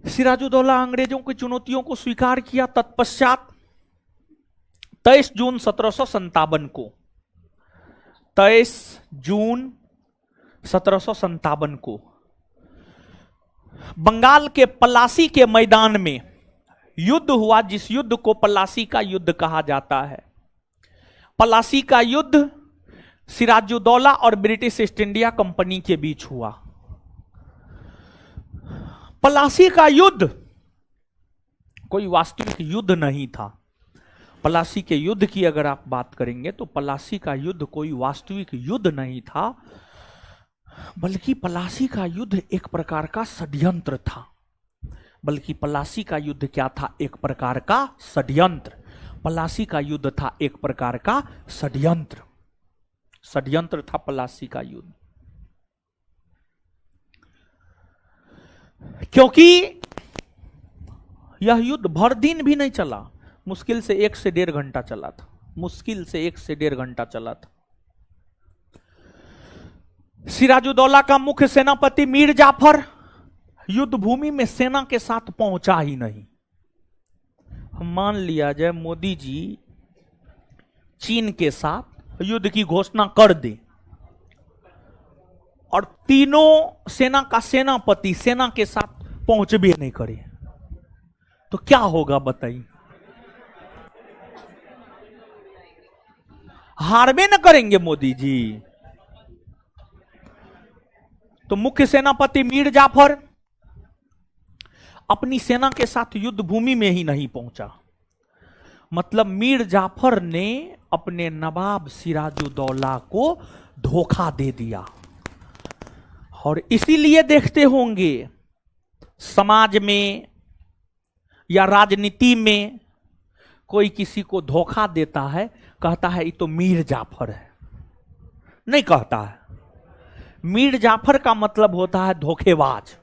सिराजुद्दौला अंग्रेजों की चुनौतियों को स्वीकार किया। तत्पश्चात 23 जून 1757 को 23 जून 1757 को बंगाल के पलासी के मैदान में युद्ध हुआ, जिस युद्ध को पलासी का युद्ध कहा जाता है। पलासी का युद्ध सिराजुद्दौला और ब्रिटिश ईस्ट इंडिया कंपनी के बीच हुआ। पलासी का युद्ध कोई वास्तविक युद्ध नहीं था। पलासी के युद्ध की अगर आप बात करेंगे तो पलासी का युद्ध कोई वास्तविक युद्ध नहीं था, बल्कि पलासी का युद्ध एक प्रकार का षड्यंत्र था। बल्कि पलासी का युद्ध क्या था? एक प्रकार का षड्यंत्र। पलासी का युद्ध था एक प्रकार का षड्यंत्र। षड्यंत्र था पलासी का युद्ध, क्योंकि यह युद्ध भर दिन भी नहीं चला, मुश्किल से 1 से 1.5 घंटा चला था। मुश्किल से 1 से 1.5 घंटा चला था। सिराजुद्दौला का मुख्य सेनापति मीर जाफर युद्ध भूमि में सेना के साथ पहुंचा ही नहीं। मान लिया जाए मोदी जी चीन के साथ युद्ध की घोषणा कर दे और तीनों सेना का सेनापति सेना के साथ पहुंच भी नहीं करे, तो क्या होगा बताइए? हारबे न करेंगे मोदी जी। तो मुख्य सेनापति मीर जाफर अपनी सेना के साथ युद्ध भूमि में ही नहीं पहुंचा। मतलब मीर जाफर ने अपने नवाब सिराजुद्दौला को धोखा दे दिया। और इसीलिए देखते होंगे समाज में या राजनीति में कोई किसी को धोखा देता है, कहता है ये तो मीर जाफर है। नहीं कहता है। मीर जाफर का मतलब होता है धोखेबाज।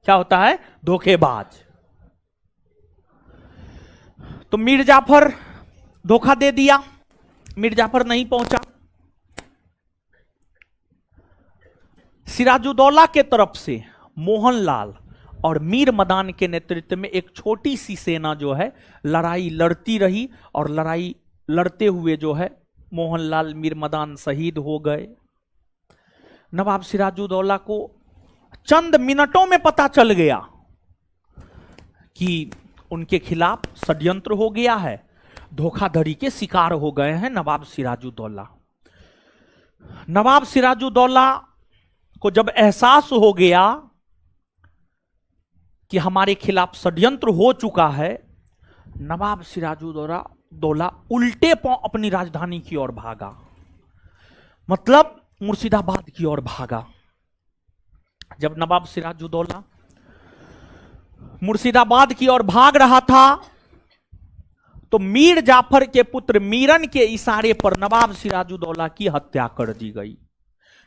क्या होता है? धोखेबाज। तो मीर जाफर धोखा दे दिया, मीर जाफर नहीं पहुंचा। सिराजुद्दौला के तरफ से मोहनलाल और मीर मदान के नेतृत्व में एक छोटी सी सेना जो है लड़ाई लड़ती रही, और लड़ाई लड़ते हुए जो है मोहनलाल मीर मदान शहीद हो गए। नवाब सिराजुद्दौला को चंद मिनटों में पता चल गया कि उनके खिलाफ षड्यंत्र हो गया है, धोखाधड़ी के शिकार हो गए हैं नवाब सिराजुद्दौला। नवाब सिराजुद्दौला को जब एहसास हो गया कि हमारे खिलाफ षड्यंत्र हो चुका है, नवाब सिराजुद्दौला उल्टे पांव अपनी राजधानी की ओर भागा, मतलब मुर्शिदाबाद की ओर भागा। जब नवाब सिराजुद्दौला मुर्शिदाबाद की ओर भाग रहा था तो मीर जाफर के पुत्र मीरन के इशारे पर नवाब सिराजुद्दौला की हत्या कर दी गई।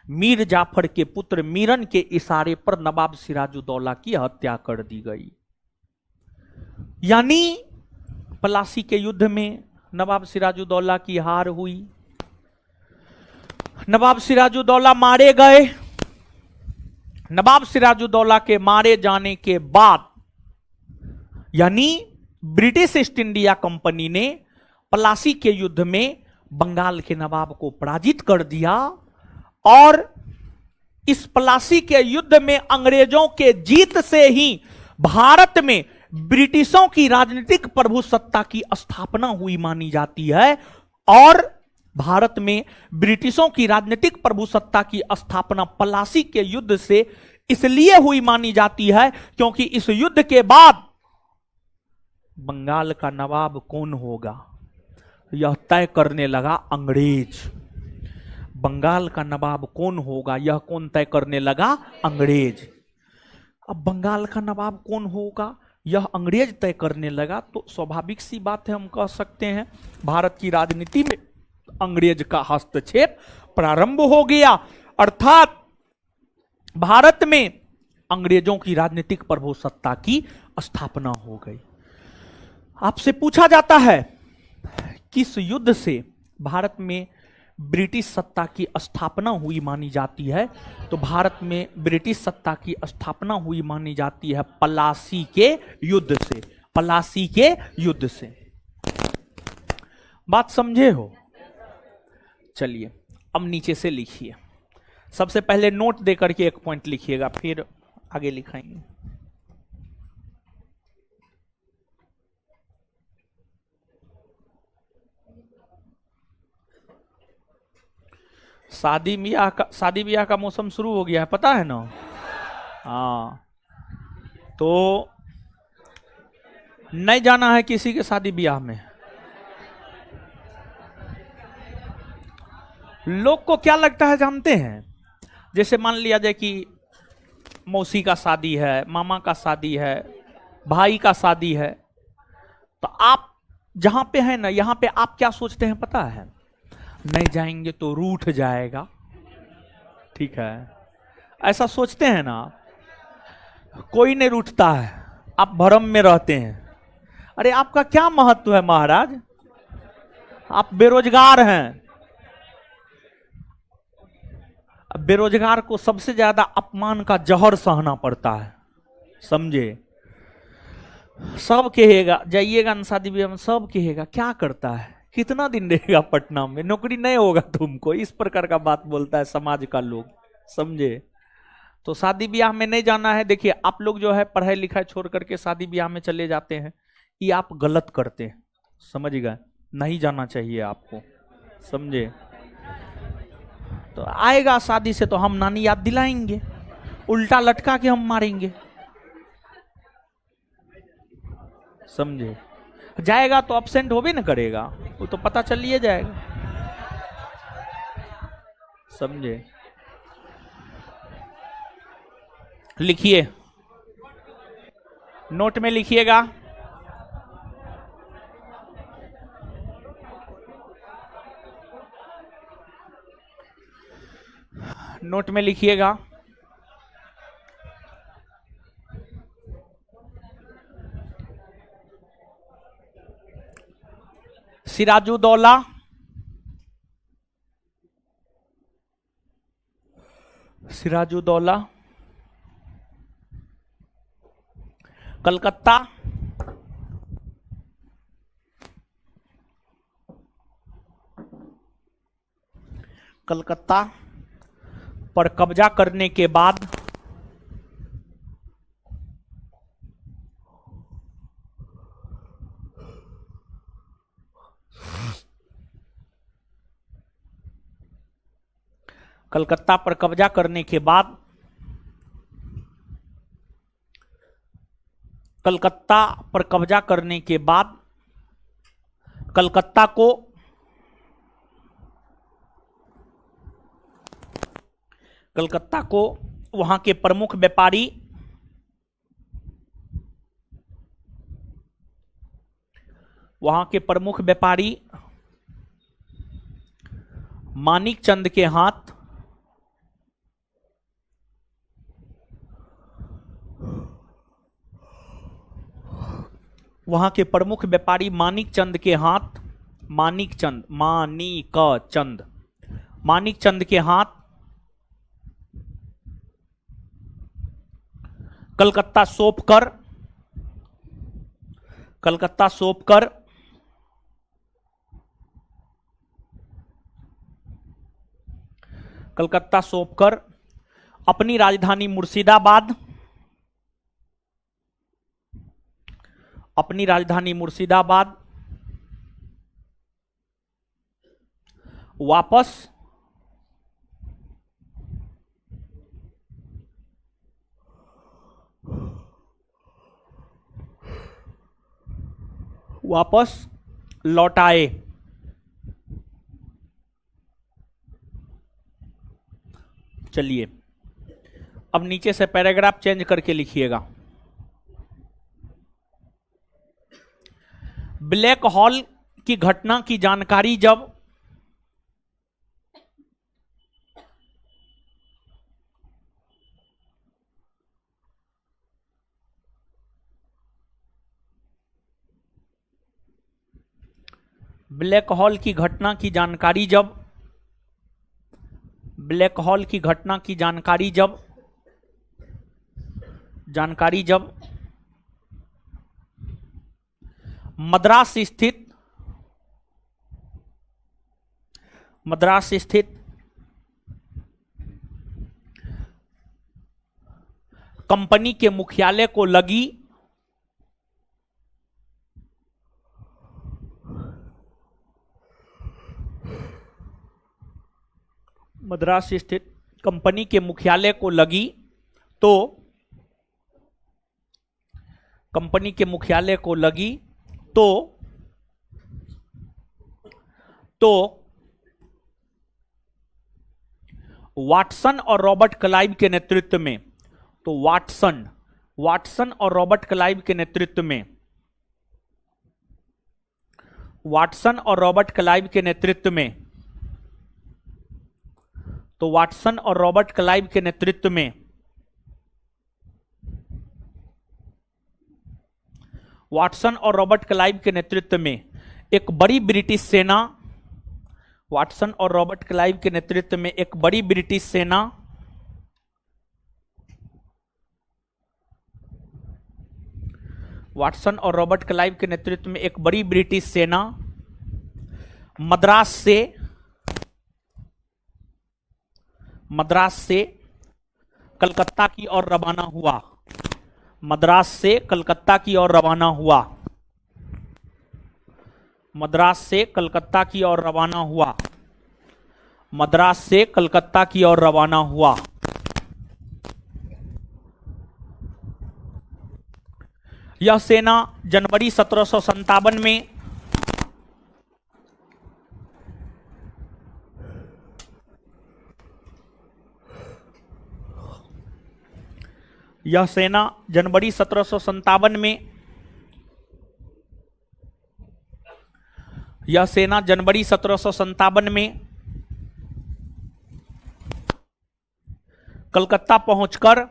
मीर जाफर के पुत्र मीरन के इशारे पर नवाब सिराजुद्दौला की हत्या कर दी गई। यानी पलासी के युद्ध में नवाब सिराजुद्दौला की हार हुई, नवाब सिराजुद्दौला मारे गए। नवाब सिराजुद्दौला के मारे जाने के बाद यानी ब्रिटिश ईस्ट इंडिया कंपनी ने पलासी के युद्ध में बंगाल के नवाब को पराजित कर दिया, और इस पलासी के युद्ध में अंग्रेजों के जीत से ही भारत में ब्रिटिशों की राजनीतिक प्रभुसत्ता की स्थापना हुई मानी जाती है। और भारत में ब्रिटिशों की राजनीतिक प्रभुसत्ता की स्थापना पलासी के युद्ध से इसलिए हुई मानी जाती है क्योंकि इस युद्ध के बाद बंगाल का नवाब कौन होगा यह तय करने लगा अंग्रेज। बंगाल का नवाब कौन होगा यह कौन तय करने लगा? अंग्रेज। अब बंगाल का नवाब कौन होगा यह अंग्रेज तय करने लगा, तो स्वाभाविक सी बात है, हम कह सकते हैं भारत की राजनीति में अंग्रेज का हस्तक्षेप प्रारंभ हो गया। अर्थात भारत में अंग्रेजों की राजनीतिक प्रभुसत्ता की स्थापना हो गई। आपसे पूछा जाता है किस युद्ध से भारत में ब्रिटिश सत्ता की स्थापना हुई मानी जाती है, तो भारत में ब्रिटिश सत्ता की स्थापना हुई मानी जाती है पलासी के युद्ध से। पलासी के युद्ध से। बात समझे हो? चलिए अब नीचे से लिखिए। सबसे पहले नोट देकर के एक पॉइंट लिखिएगा, फिर आगे लिखाएंगे। शादी ब्याह का मौसम शुरू हो गया है, पता है ना? हाँ, तो नहीं जाना है किसी के शादी ब्याह में। लोग को क्या लगता है जानते हैं? जैसे मान लिया जाए कि मौसी का शादी है, मामा का शादी है, भाई का शादी है, तो आप जहां पे है ना, यहां पे आप क्या सोचते हैं पता है? नहीं जाएंगे तो रूठ जाएगा, ठीक है, ऐसा सोचते हैं ना। कोई नहीं रूठता है, आप भरम में रहते हैं। अरे आपका क्या महत्व है महाराज? आप बेरोजगार हैं। बेरोजगार को सबसे ज्यादा अपमान का जहर सहना पड़ता है, समझे? सब कहेगा जाइएगा न शादी ब्याह में, सब कहेगा क्या करता है, कितना दिन रहेगा पटना में, नौकरी नहीं होगा तुमको, इस प्रकार का बात बोलता है समाज का लोग, समझे? तो शादी ब्याह में नहीं जाना है। देखिए आप लोग जो है पढ़ाई लिखाई छोड़ करके शादी ब्याह में चले जाते हैं, ये आप गलत करते हैं, समझ गए? नहीं जाना चाहिए आपको, समझे? तो आएगा शादी से तो हम नानी याद दिलाएंगे, उल्टा लटका के हम मारेंगे, समझे? जाएगा तो अब्सेंट हो भी ना करेगा, वो तो पता चलिए जाएगा, समझे? लिखिए, नोट में लिखिएगा। नोट में लिखिएगा। सिराजुद्दौला कलकत्ता पर कब्जा करने के बाद कलकत्ता पर कब्जा करने के बाद कलकत्ता पर कब्जा करने के बाद कलकत्ता को वहां के प्रमुख व्यापारी मानिक चंद के हाथ मानिक चंद के हाथ कलकत्ता सौंप कर अपनी राजधानी मुर्शिदाबाद वापस लौट आए। चलिए अब नीचे से पैराग्राफ चेंज करके लिखिएगा। ब्लैक हॉल की घटना की जानकारी जब ब्लैक होल की घटना की जानकारी जब ब्लैक होल की घटना की जानकारी जब मद्रास स्थित कंपनी के मुख्यालय को लगी, मद्रास स्थित कंपनी के मुख्यालय को लगी तो कंपनी के मुख्यालय को लगी तो वाटसन और रॉबर्ट क्लाइव के नेतृत्व में वाटसन और रॉबर्ट क्लाइव के नेतृत्व में वाटसन और रॉबर्ट क्लाइव के नेतृत्व में तो वाटसन और रॉबर्ट क्लाइव के नेतृत्व में वाटसन और रॉबर्ट क्लाइव के नेतृत्व में एक बड़ी ब्रिटिश सेना वाटसन और रॉबर्ट क्लाइव के नेतृत्व में एक बड़ी ब्रिटिश सेना वाटसन और रॉबर्ट क्लाइव के नेतृत्व में एक बड़ी ब्रिटिश सेना मद्रास से कलकत्ता की ओर रवाना हुआ। मद्रास से कलकत्ता की ओर रवाना हुआ। मद्रास से कलकत्ता की ओर रवाना हुआ। मद्रास से कलकत्ता की ओर रवाना हुआ। यह सेना जनवरी 1757 में यह सेना जनवरी 1757 में यह सेना जनवरी 1757 में कलकत्ता पहुंचकर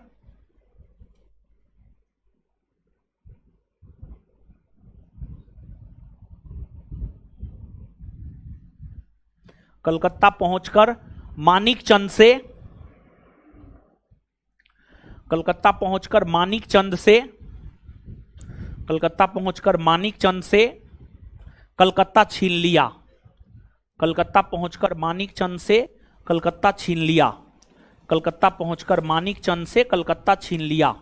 मानिकचंद से कलकत्ता छीन लिया। कलकत्ता पहुंचकर मानिकचंद से कलकत्ता छीन लिया। कलकत्ता पहुंचकर मानिकचंद से कलकत्ता छीन लिया।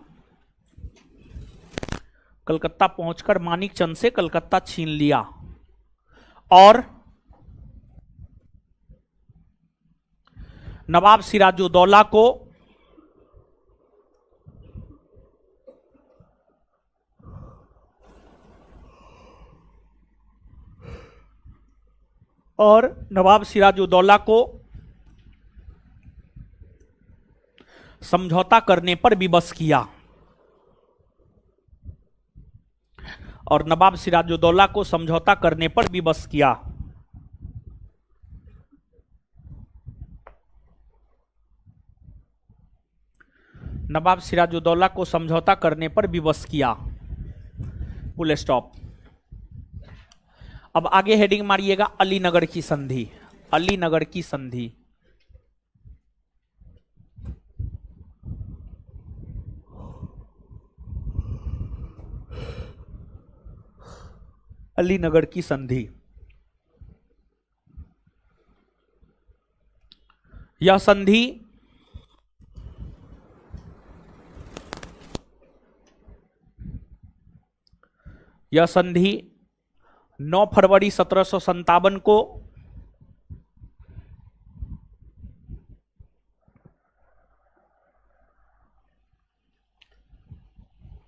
कलकत्ता पहुंचकर मानिकचंद से कलकत्ता छीन लिया और नवाब सिराजुद्दौला को समझौता करने पर विवश किया। और नवाब सिराजुद्दौला को समझौता करने पर विवश किया। नवाब सिराजुद्दौला को समझौता करने पर विवश किया। Full stop. अब आगे हेडिंग मारिएगा अलीनगर की संधि। अलीनगर की संधि। अलीनगर की संधि। यह संधि 9 फरवरी 1757 को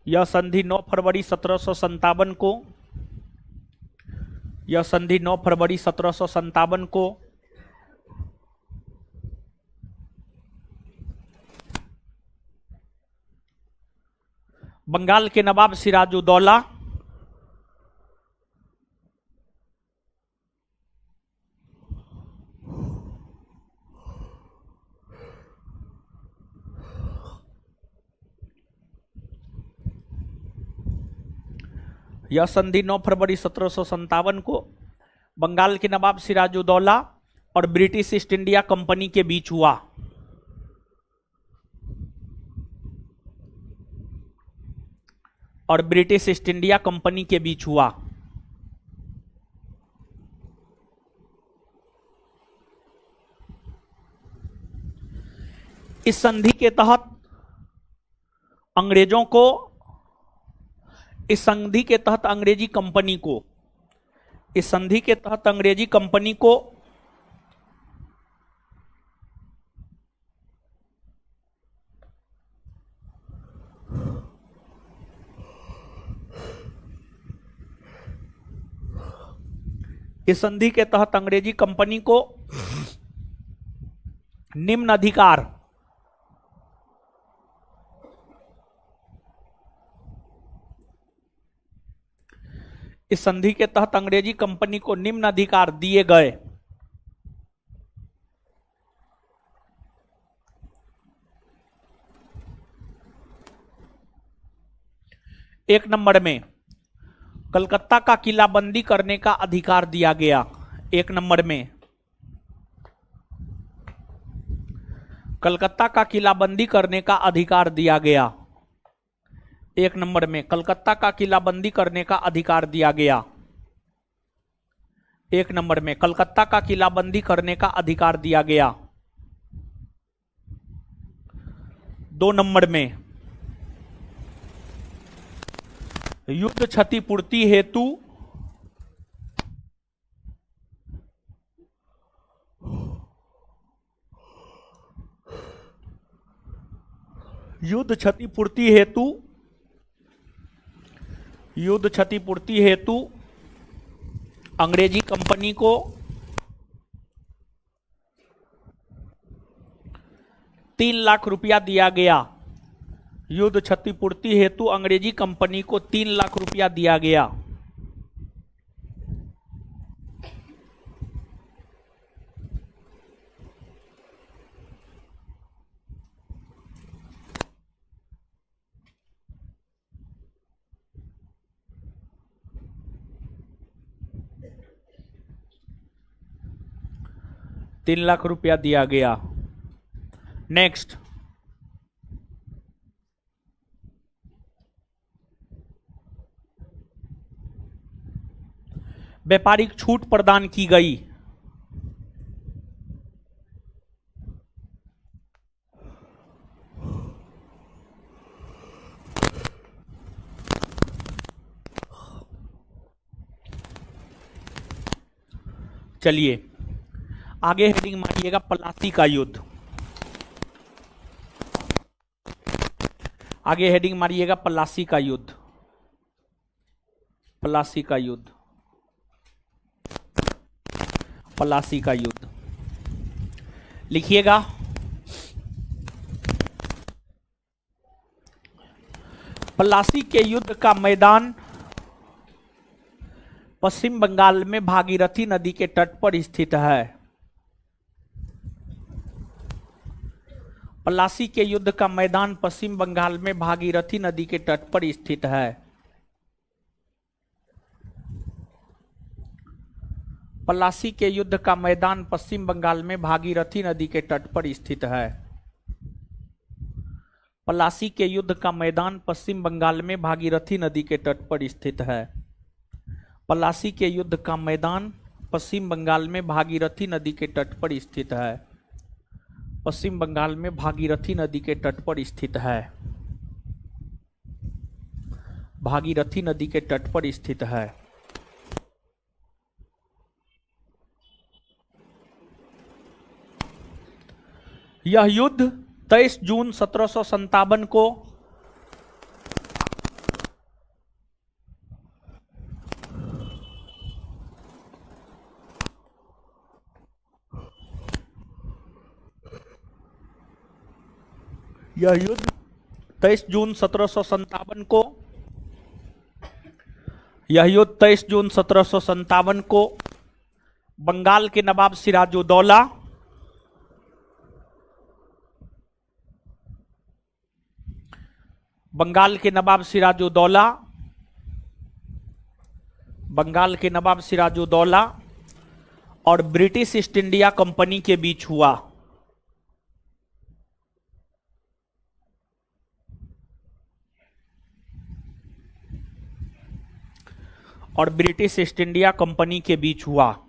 यह संधि 9 फरवरी 1757 को यह संधि 9 फरवरी 1757 को बंगाल के नवाब सिराजुद्दौला यह संधि 9 फरवरी 1757 को बंगाल के नवाब सिराजुद्दौला और ब्रिटिश ईस्ट इंडिया कंपनी के बीच हुआ। और ब्रिटिश ईस्ट इंडिया कंपनी के बीच हुआ। इस संधि के तहत अंग्रेजों को, इस संधि के तहत अंग्रेजी कंपनी को, इस संधि के तहत अंग्रेजी कंपनी को इस संधि के तहत अंग्रेजी कंपनी को निम्न अधिकार, इस संधि के तहत अंग्रेजी कंपनी को निम्न अधिकार दिए गए। एक नंबर में कलकत्ता का किलाबंदी करने का अधिकार दिया गया। एक नंबर में कलकत्ता का किलाबंदी करने का अधिकार दिया गया। एक नंबर में कलकत्ता का किलाबंदी करने का अधिकार दिया गया। एक नंबर में कलकत्ता का किलाबंदी करने का अधिकार दिया गया। दो नंबर में युद्ध क्षतिपूर्ति हेतु युद्ध क्षतिपूर्ति हेतु युद्ध क्षतिपूर्ति हेतु अंग्रेजी कंपनी को 3 लाख रुपया दिया गया। युद्ध क्षतिपूर्ति हेतु अंग्रेजी कंपनी को 3 लाख रुपया दिया गया। तीन लाख रुपया दिया गया। नेक्स्ट, व्यापारिक छूट प्रदान की गई। चलिए आगे हेडिंग मारिएगा प्लासी का युद्ध। आगे हेडिंग मारिएगा प्लासी का युद्ध। प्लासी का युद्ध, प्लासी का युद्ध लिखिएगा। प्लासी के युद्ध का मैदान पश्चिम बंगाल में भागीरथी नदी के तट पर स्थित है। प्लासी के युद्ध का मैदान पश्चिम बंगाल में भागीरथी नदी के तट पर स्थित है। प्लासी के युद्ध का मैदान पश्चिम बंगाल में भागीरथी नदी के तट पर स्थित है। प्लासी के युद्ध का मैदान पश्चिम बंगाल में भागीरथी नदी के तट पर स्थित है। प्लासी के युद्ध का मैदान पश्चिम बंगाल में भागीरथी नदी के तट पर स्थित है। पश्चिम बंगाल में भागीरथी नदी के तट पर स्थित है। भागीरथी नदी के तट पर स्थित है। यह युद्ध 23 जून 1757 को यह युद्ध 23 जून 1757 को यह युद्ध 23 जून 1757 को बंगाल के नवाब सिराजुद्दौला बंगाल के नवाब सिराजुद्दौला और ब्रिटिश ईस्ट इंडिया कंपनी के बीच हुआ। और ब्रिटिश ईस्ट इंडिया कंपनी के बीच हुआ।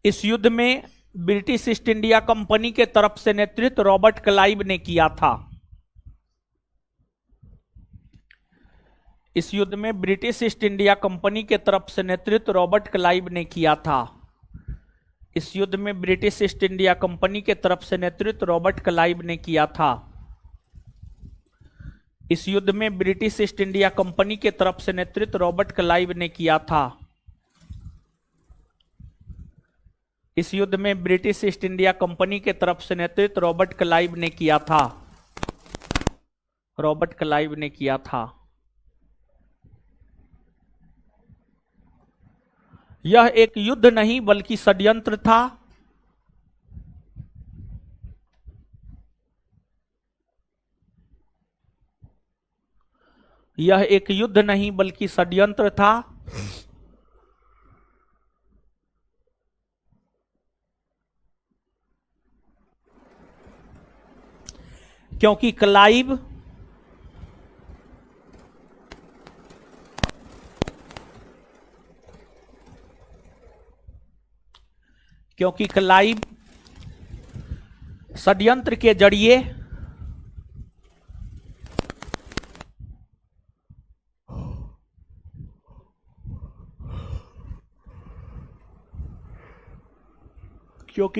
इस युद्ध में ब्रिटिश ईस्ट इंडिया कंपनी के तरफ से नेतृत्व रॉबर्ट क्लाइव ने किया था। इस युद्ध में ब्रिटिश ईस्ट इंडिया कंपनी के तरफ से नेतृत्व रॉबर्ट क्लाइव ने किया था। इस युद्ध में ब्रिटिश ईस्ट इंडिया कंपनी के तरफ से नेतृत्व रॉबर्ट क्लाइव ने किया था। इस युद्ध में ब्रिटिश ईस्ट इंडिया कंपनी के तरफ से नेतृत्व रॉबर्ट क्लाइव ने किया था। इस युद्ध में ब्रिटिश ईस्ट इंडिया कंपनी के तरफ से नेतृत्व रॉबर्ट क्लाइव ने किया था। रॉबर्ट क्लाइव ने किया था। यह एक युद्ध नहीं बल्कि षड्यंत्र था। यह एक युद्ध नहीं बल्कि षड्यंत्र था। क्योंकि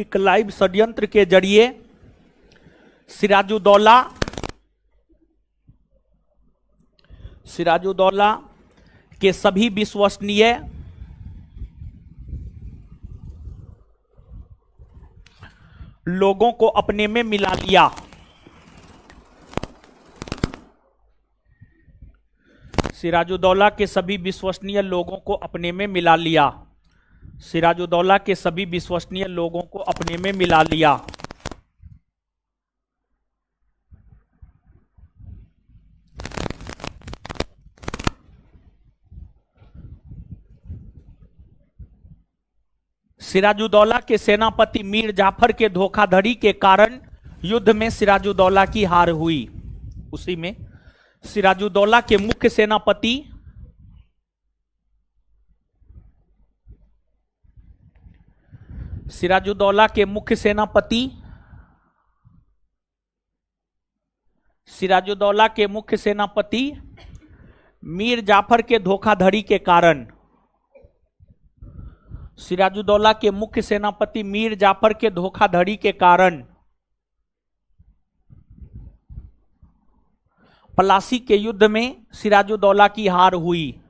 क्लाइव षड्यंत्र के जरिए सिराजुद्दौला के सभी विश्वसनीय लोगों को अपने में मिला लिया। सिराजुद्दौला के सभी विश्वसनीय लोगों को अपने में मिला लिया। सिराजुद्दौला के सभी विश्वसनीय लोगों को अपने में मिला लिया। सिराजुद्दौला के सेनापति मीर जाफर के धोखाधड़ी के कारण युद्ध में सिराजुद्दौला की हार हुई। उसी में सिराजुद्दौला के मुख्य सेनापति मीर जाफर के धोखाधड़ी के कारण सिराजुद्दौला के मुख्य सेनापति मीर जाफर के धोखाधड़ी के कारण पलासी के युद्ध में सिराजुद्दौला की हार हुई।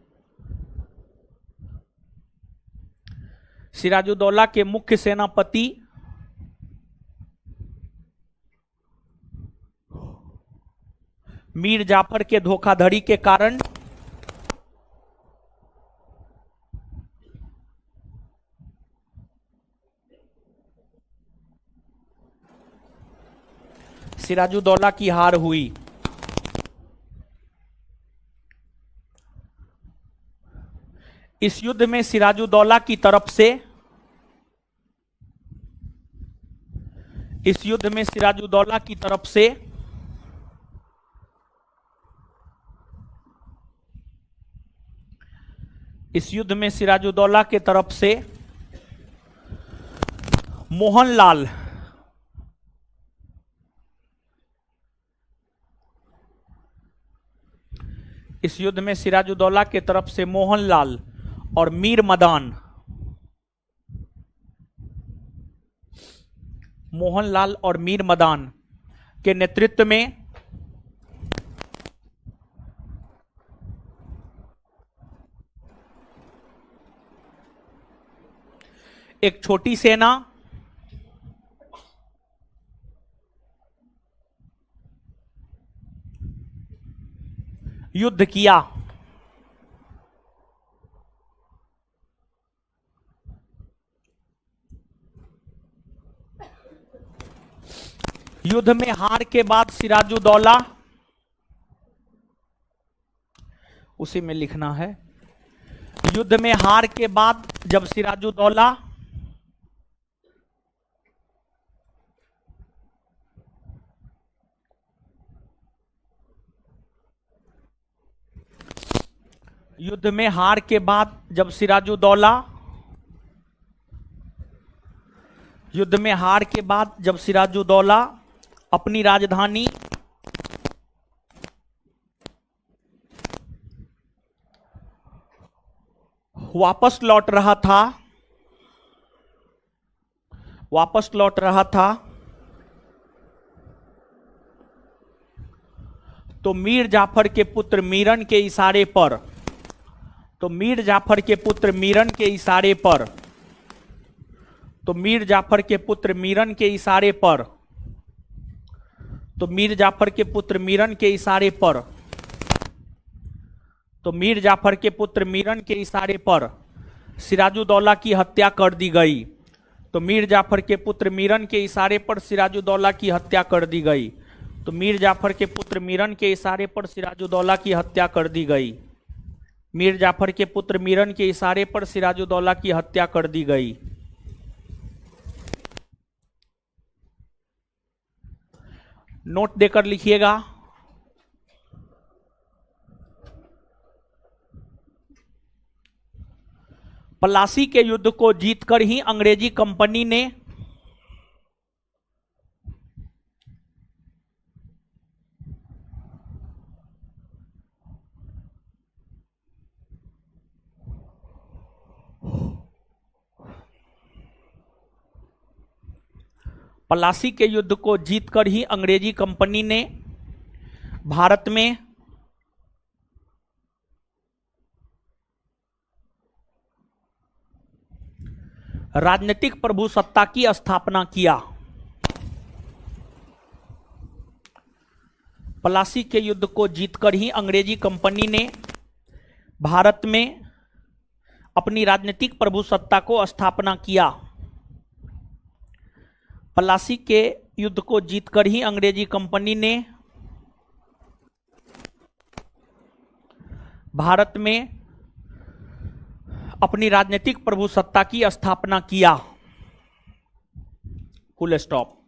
सिराजुद्दौला के मुख्य सेनापति मीर जाफर के धोखाधड़ी के कारण सिराजुद्दौला की हार हुई। इस युद्ध में सिराजुद्दौला की तरफ से मोहनलाल और मीर मदान के नेतृत्व में एक छोटी सेना युद्ध किया। युद्ध में हार के बाद सिराजुद्दौला, उसी में लिखना है, युद्ध में हार के बाद जब सिराजुद्दौला युद्ध में हार के बाद जब सिराजुद्दौला युद्ध में हार के बाद जब सिराजुद्दौला अपनी राजधानी वापस लौट रहा था तो मीर जाफर के पुत्र मीरन के इशारे पर तो मीर जाफर के पुत्र मीरन के इशारे पर तो मीर जाफर के पुत्र मीरन के इशारे पर तो मीर जाफर के पुत्र मीरन के इशारे पर तो मीर जाफर के पुत्र मीरन के इशारे पर सिराजुद्दौला की हत्या कर दी गई। तो मीर जाफर के पुत्र मीरन के इशारे पर सिराजुद्दौला की हत्या कर दी गई। तो मीर जाफर के पुत्र मीरन के इशारे पर सिराजुद्दौला की हत्या कर दी गई। मीर जाफर के पुत्र मीरन के इशारे पर सिराजुद्दौला की हत्या कर दी गई। नोट देकर लिखिएगा। पलासी के युद्ध को जीतकर ही अंग्रेजी कंपनी ने पलासी के युद्ध को जीतकर ही अंग्रेजी कंपनी ने भारत में राजनीतिक प्रभुसत्ता की स्थापना किया। पलासी के युद्ध को जीतकर ही अंग्रेजी कंपनी ने भारत में अपनी राजनीतिक प्रभुसत्ता को स्थापना किया। पलासी के युद्ध को जीतकर ही अंग्रेजी कंपनी ने भारत में अपनी राजनीतिक प्रभुसत्ता की स्थापना किया। Full stop.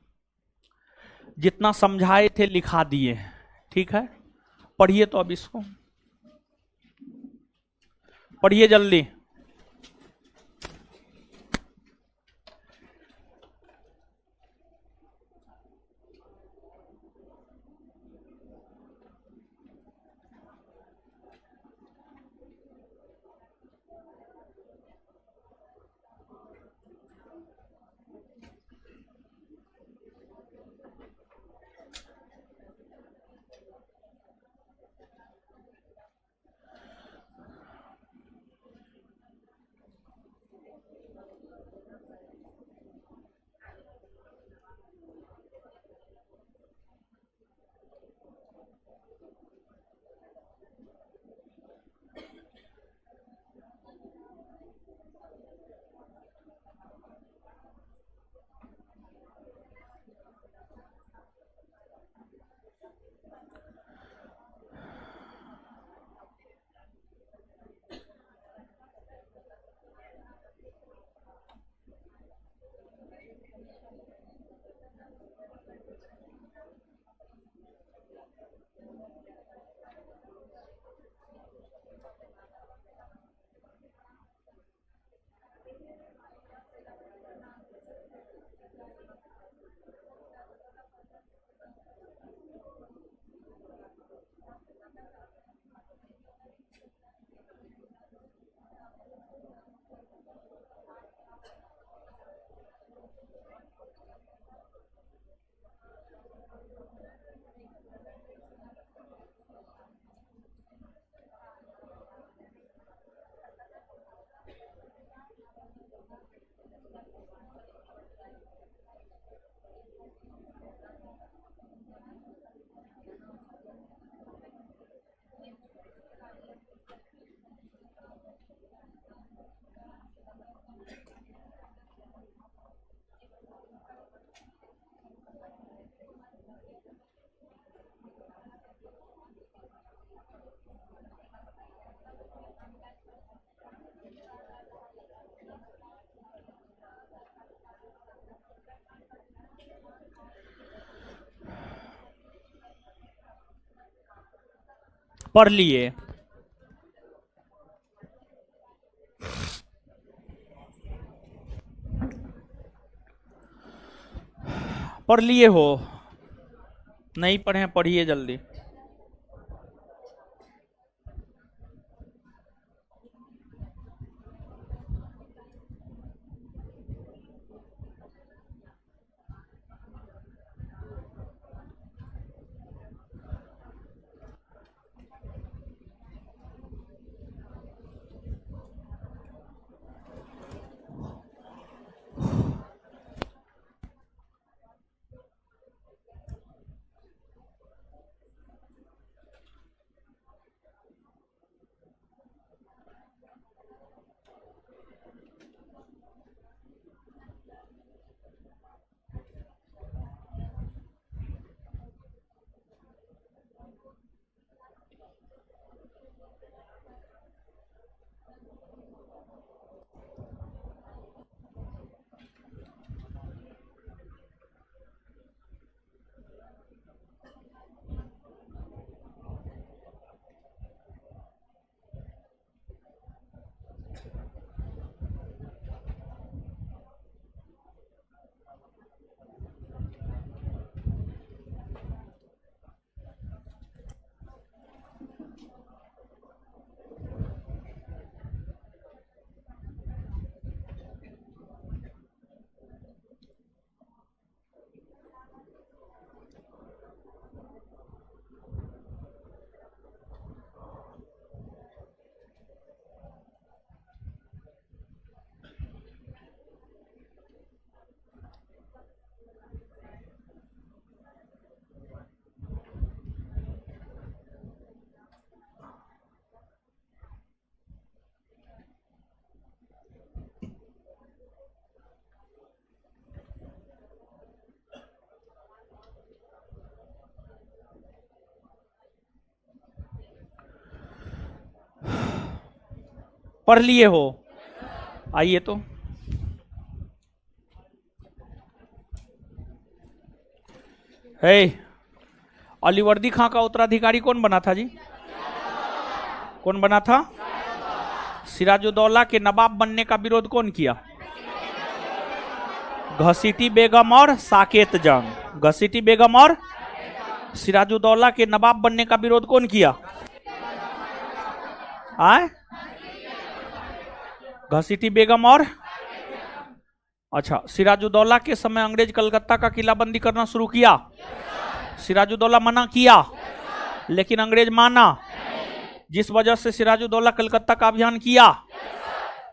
जितना समझाए थे लिखा दिए, ठीक है। पढ़िए तो अब इसको पढ़िए जल्दी। पढ़ लिए। पढ़ लिए हो? नहीं पढ़े पढ़िए जल्दी। पढ़ लिए हो? आइए तो। हे, अलीवर्दी खां का उत्तराधिकारी कौन बना था जी? कौन बना था? सिराजुद्दौला के नवाब बनने का विरोध कौन किया? घसीटी बेगम और साकेत जंग। घसीटी बेगम और सिराजुद्दौला के नवाब बनने का विरोध कौन किया? आए? घसीटी बेगम और अच्छा, सिराजुद्दौला के समय अंग्रेज कलकत्ता का किलाबंदी करना शुरू किया। सिराजुद्दौला मना किया, लेकिन अंग्रेज माना, जिस वजह से सिराजुद्दौला कलकत्ता का अभियान किया।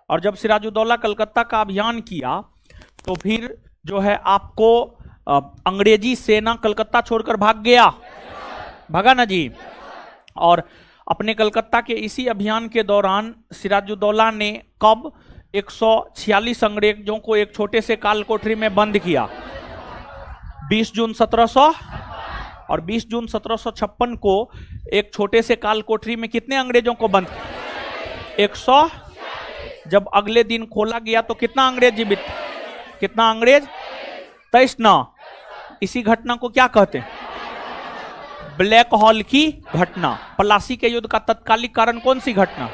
और जब सिराजुद्दौला कलकत्ता का अभियान किया तो फिर जो है आपको अंग्रेजी सेना कलकत्ता छोड़कर भाग गया, भागा ना जी। और अपने कलकत्ता के इसी अभियान के दौरान सिराजुद्दौला ने कब 146 अंग्रेजों को एक छोटे से काल कोठरी में बंद किया। 20 जून 1700 और 20 जून 1756 को एक छोटे से काल कोठरी में कितने अंग्रेजों को बंद? 100। जब अगले दिन खोला गया तो कितना अंग्रेज जीवित? कितना अंग्रेज? 23 ना। इसी घटना को क्या कहते हैं? ब्लैक हॉल की घटना। प्लासी के युद्ध का तत्कालिक कारण कौन सी घटना?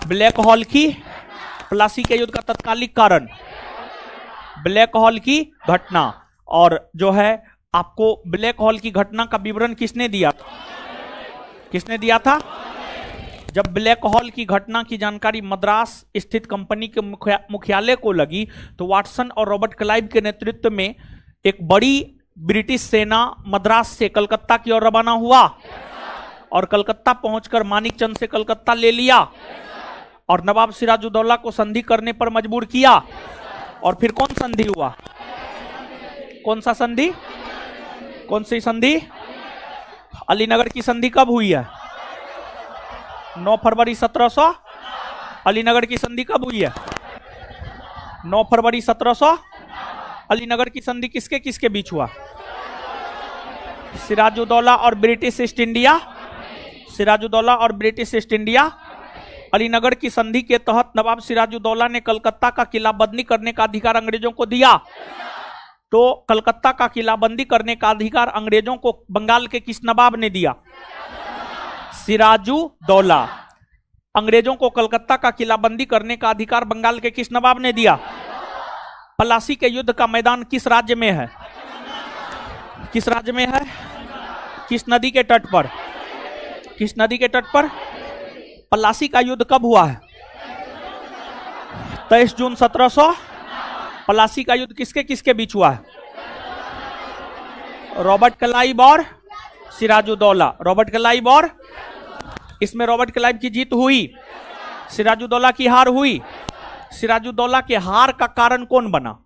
ब्लैक हॉल की। प्लासी के युद्ध का तत्कालिक कारण ब्लैक हॉल की घटना। और जो है आपको ब्लैक हॉल की घटना का विवरण किसने दिया था? किसने दिया था? जब ब्लैक हॉल की घटना की जानकारी मद्रास स्थित कंपनी के मुख्यालय को लगी तो वाटसन और रॉबर्ट क्लाइव के नेतृत्व में एक बड़ी ब्रिटिश सेना मद्रास से कलकत्ता की ओर रवाना हुआ और कलकत्ता पहुंचकर मानिकचंद से कलकत्ता ले लिया और नवाब सिराजुद्दौला को संधि करने पर मजबूर किया। और फिर कौन संधि हुआ? कौन सा संधि? कौन सी संधि? अलीनगर की संधि कब हुई है? 9 फरवरी 1700। अलीनगर की संधि कब हुई है? 9 फरवरी 1700। अलीनगर की संधि किसके किसके बीच हुआ? सिराजुद्दौला और ब्रिटिश ईस्ट इंडिया। सिराजुद्दौला और ब्रिटिश ईस्ट इंडिया। अलीनगर की संधि के तहत नवाब सिराजुद्दौला ने कलकत्ता का किलाबंदी करने का अधिकार अंग्रेजों को दिया। तो कलकत्ता का किलाबंदी करने का अधिकार अंग्रेजों को बंगाल के किस नवाब ने दिया? सिराजू दौला। अंग्रेजों को कलकत्ता का किलाबंदी करने का अधिकार बंगाल के किस नवाब ने दिया? पलासी के युद्ध का मैदान किस राज्य में है? किस राज्य में है? किस नदी के तट पर? किस नदी के तट पर? पलासी का युद्ध कब हुआ है? 23 जून 1700। पलासी का युद्ध किसके किसके बीच हुआ है? रॉबर्ट क्लाइव और सिराजुद्दौला। रॉबर्ट क्लाइव और, इसमें रॉबर्ट क्लाइव की जीत हुई, सिराजुद्दौला की हार हुई। सिराजुद्दौला के हार का कारण कौन बना?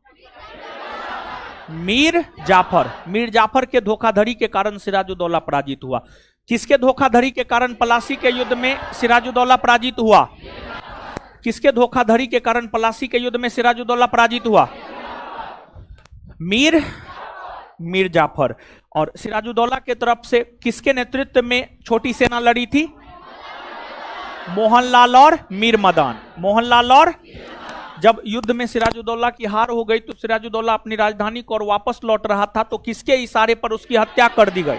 मीर जाफर। मीर जाफर के धोखाधड़ी के कारण सिराजुद्दौला पराजित हुआ। किसके धोखाधड़ी के कारण पलासी के युद्ध में सिराजुद्दौला पराजित हुआ? किसके धोखाधड़ी के कारण पलासी के युद्ध में सिराजुद्दौला पराजित हुआ? मीर जाफर। और सिराजुद्दौला के तरफ से किसके नेतृत्व में छोटी सेना लड़ी थी? मोहनलाल और मीर मदान। मोहनलाल और, जब युद्ध में सिराजुद्दौला की हार हो गई तो सिराजुद्दौला अपनी राजधानी को और वापस लौट रहा था, तो किसके इशारे पर उसकी हत्या कर दी गई?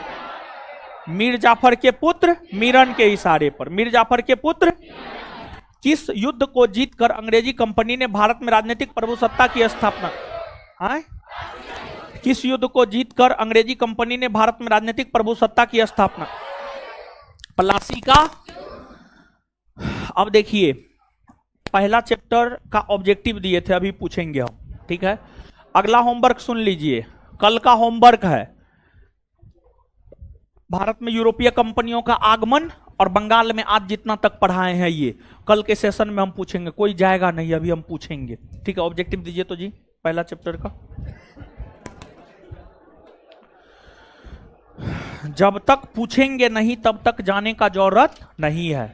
मीर जाफर के पुत्र मीरन के इशारे पर। मीर जाफर के पुत्र। किस युद्ध को जीतकर अंग्रेजी कंपनी ने भारत में राजनीतिक प्रभुसत्ता की स्थापना? किस युद्ध को जीतकर अंग्रेजी कंपनी ने भारत में राजनीतिक प्रभुसत्ता की स्थापना? पलासी का। अब देखिए, पहला चैप्टर का ऑब्जेक्टिव दिए थे, अभी पूछेंगे हम, ठीक है। अगला होमवर्क सुन लीजिए, कल का होमवर्क है भारत में यूरोपीय कंपनियों का आगमन और बंगाल में आज जितना तक पढ़ाए हैं ये कल के सेशन में हम पूछेंगे। कोई जाएगा नहीं, अभी हम पूछेंगे, ठीक है। ऑब्जेक्टिव दीजिए तो जी, पहला चैप्टर का। जब तक पूछेंगे नहीं तब तक जाने का जरूरत नहीं है।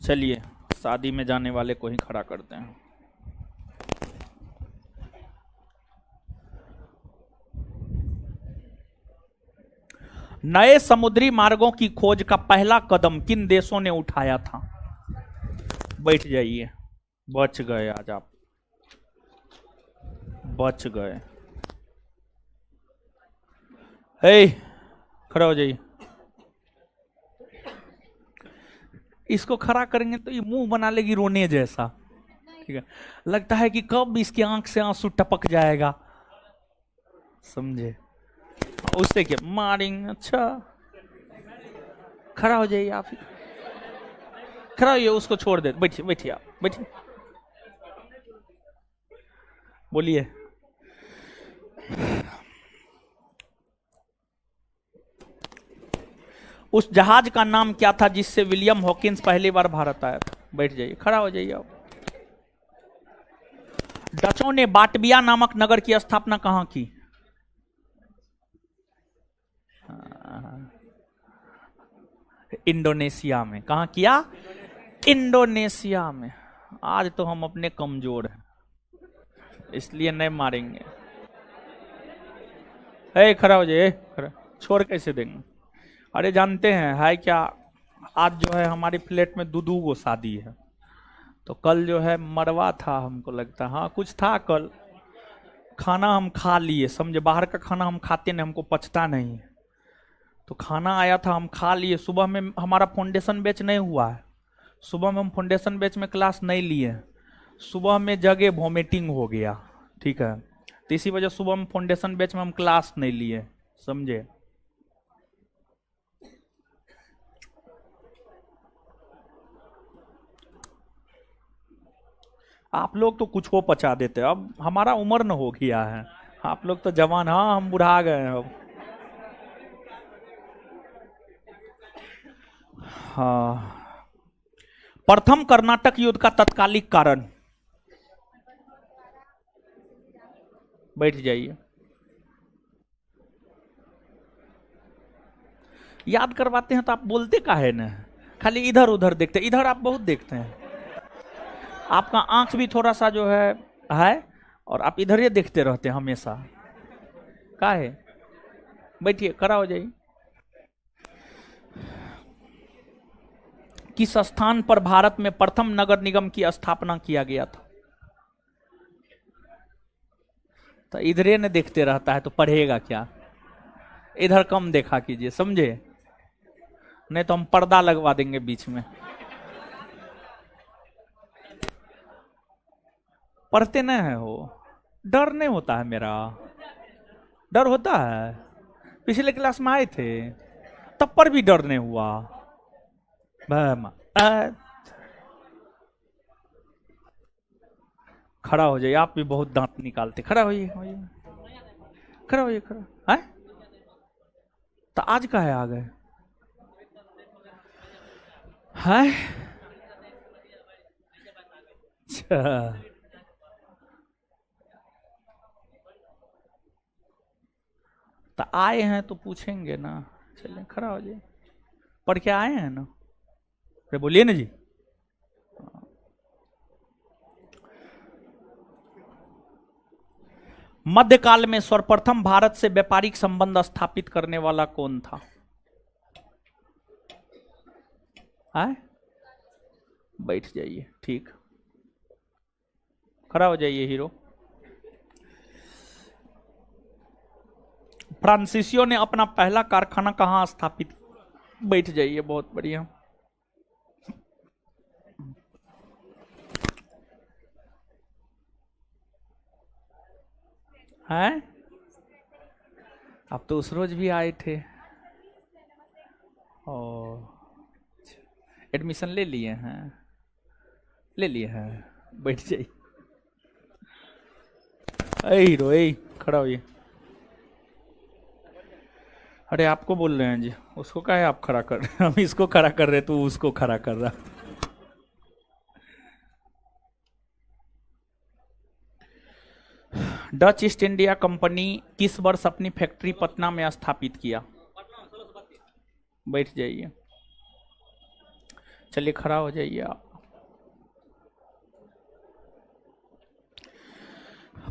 चलिए, शादी में जाने वाले को ही खड़ा करते हैं। नए समुद्री मार्गों की खोज का पहला कदम किन देशों ने उठाया था? बैठ जाइए, बच गए आज आप, बच गए। हे, खड़ा हो जाइए। इसको खड़ा करेंगे तो ये मुंह बना लेगी रोने जैसा, ठीक है। लगता है कि कब इसकी आंख से आंसू टपक जाएगा, समझे? उससे क्या मारेंगे? अच्छा, खड़ा हो जाइए आप, खड़ा होइए, उसको छोड़ दे। बैठिए बैठिए, आप बैठिए, बोलिए। उस जहाज का नाम क्या था जिससे विलियम हॉकिंस पहली बार भारत आया था? बैठ जाइए, खड़ा हो जाइए आप। डचों ने बाटबिया नामक नगर की स्थापना कहां की? इंडोनेशिया में। कहां किया? इंडोनेशिया में। आज तो हम अपने कमजोर हैं, इसलिए नहीं मारेंगे। खड़ा हो जाइए, छोड़ कैसे देंगे? अरे जानते हैं है क्या, आज जो है हमारी फ्लैट में दो गो शादी है, तो कल जो है मरवा था, हमको लगता, हाँ कुछ था कल। खाना हम खा लिए, समझे? बाहर का खाना हम खाते नहीं, हमको पचता नहीं, तो खाना आया था, हम खा लिए। सुबह में हमारा फाउंडेशन बैच नहीं हुआ है, सुबह में हम फाउंडेशन बैच में क्लास नहीं लिए, सुबह में जगह वॉमिटिंग हो गया, ठीक है। तो इसी वजह सुबह में फाउंडेशन बैच में हम क्लास नहीं लिए, समझे? आप लोग तो कुछ हो पचा देते, अब हमारा उम्र न हो गया है, आप लोग तो जवान, हाँ हम बुढ़ा गए हैं अब। हाँ, प्रथम कर्नाटक युद्ध का तत्कालिक कारण? बैठ जाइए, याद करवाते हैं तो आप बोलते काहे न? खाली इधर उधर देखते, इधर आप बहुत देखते हैं, आपका आंख भी थोड़ा सा जो है और आप इधर ही देखते रहते हैं हमेशा, काहे? बैठिए, खड़ा हो जाइए। किस स्थान पर भारत में प्रथम नगर निगम की स्थापना किया गया था? तो इधरे ने देखते रहता है तो पढ़ेगा क्या? इधर कम देखा कीजिए, समझे? नहीं तो हम पर्दा लगवा देंगे बीच में। पढ़ते नहीं है हो? डर नहीं होता है मेरा? डर होता है? पिछले क्लास में आए थे तब पर भी डर नहीं हुआ। खड़ा हो जाइए, आप भी बहुत दांत निकालते। खड़ा होइए, खड़ा होइए, खड़ा है। तो आज का है आ गए है? तो आए हैं तो पूछेंगे ना। चलिए खड़ा हो जाइए, पढ़ के आए हैं ना? अरे बोलिए ना जी। मध्यकाल में सर्वप्रथम भारत से व्यापारिक संबंध स्थापित करने वाला कौन था? है? बैठ जाइए, ठीक। खड़ा हो जाइए हीरो। फ्रांसीसियो ने अपना पहला कारखाना कहां स्थापित? बैठ जाइए, बहुत बढ़िया। है? आप तो उस रोज भी आए थे। और एडमिशन ले लिए हैं? ले लिए हैं, बैठ जाइए। हीरो खड़ा होइए। अरे आपको बोल रहे हैं जी, उसको क्या है आप खड़ा कर रहे हैं? हम इसको खड़ा कर रहे तो उसको खड़ा कर रहा। डच ईस्ट इंडिया कंपनी किस वर्ष अपनी फैक्ट्री पटना में स्थापित किया? बैठ जाइए, चलिए खड़ा हो जाइए आप।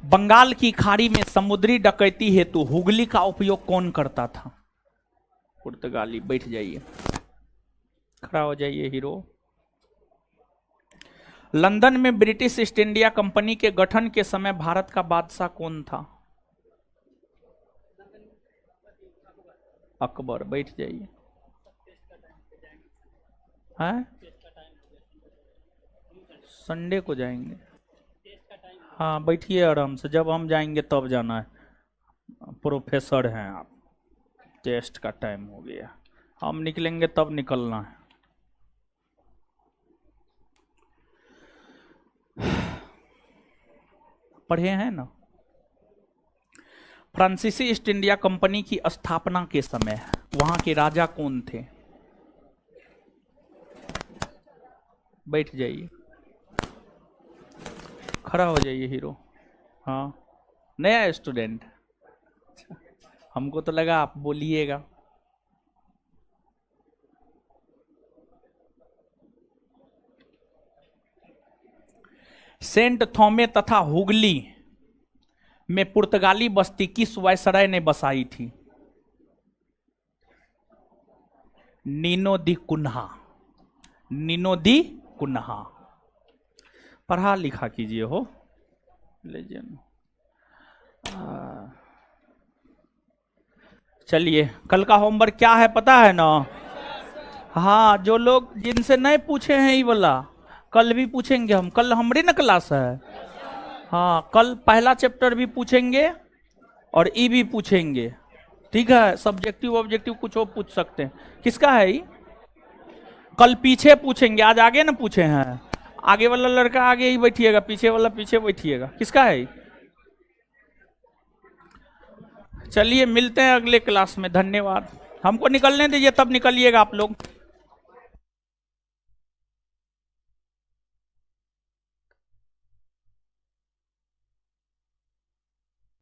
बंगाल की खाड़ी में समुद्री डकैती हेतु हुगली का उपयोग कौन करता था? पुर्तगाली। बैठ जाइए, खड़ा हो जाइए हीरो। लंदन में ब्रिटिश ईस्ट इंडिया कंपनी के गठन के समय भारत का बादशाह कौन था? अकबर। बैठ जाइए। हैं? संडे को जाएंगे? हाँ बैठिए आराम से, जब हम जाएंगे तब जाना है। प्रोफेसर हैं आप, टेस्ट का टाइम हो गया, हम निकलेंगे तब निकलना है। पढ़े हैं ना? फ्रांसीसी ईस्ट इंडिया कंपनी की स्थापना के समय वहां के राजा कौन थे? बैठ जाइए, खड़ा हो जाइए हीरो। हाँ, नया स्टूडेंट, हमको तो लगा आप बोलिएगा। सेंट थॉमे तथा हुगली में पुर्तगाली बस्ती किस वायसराय ने बसाई थी? नीनो दी कुन्हा। नीनो दी कुन्हा। पढ़ा लिखा कीजिए हो, लेजेंड। चलिए, कल का होमवर्क क्या है पता है ना? हाँ, जो लोग जिनसे नहीं पूछे हैं ये वाला कल भी पूछेंगे हम। कल हमारी ना क्लास है। हाँ, कल पहला चैप्टर भी पूछेंगे और ई भी पूछेंगे, ठीक है? सब्जेक्टिव ऑब्जेक्टिव कुछ और पूछ सकते हैं। किसका है ये? कल पीछे पूछेंगे, आज आगे ना पूछे हैं। आगे वाला लड़का आगे ही बैठिएगा, पीछे वाला पीछे बैठिएगा। किसका है? चलिए मिलते हैं अगले क्लास में। धन्यवाद। हमको निकलने दीजिए, तब निकलिएगा आप लोग।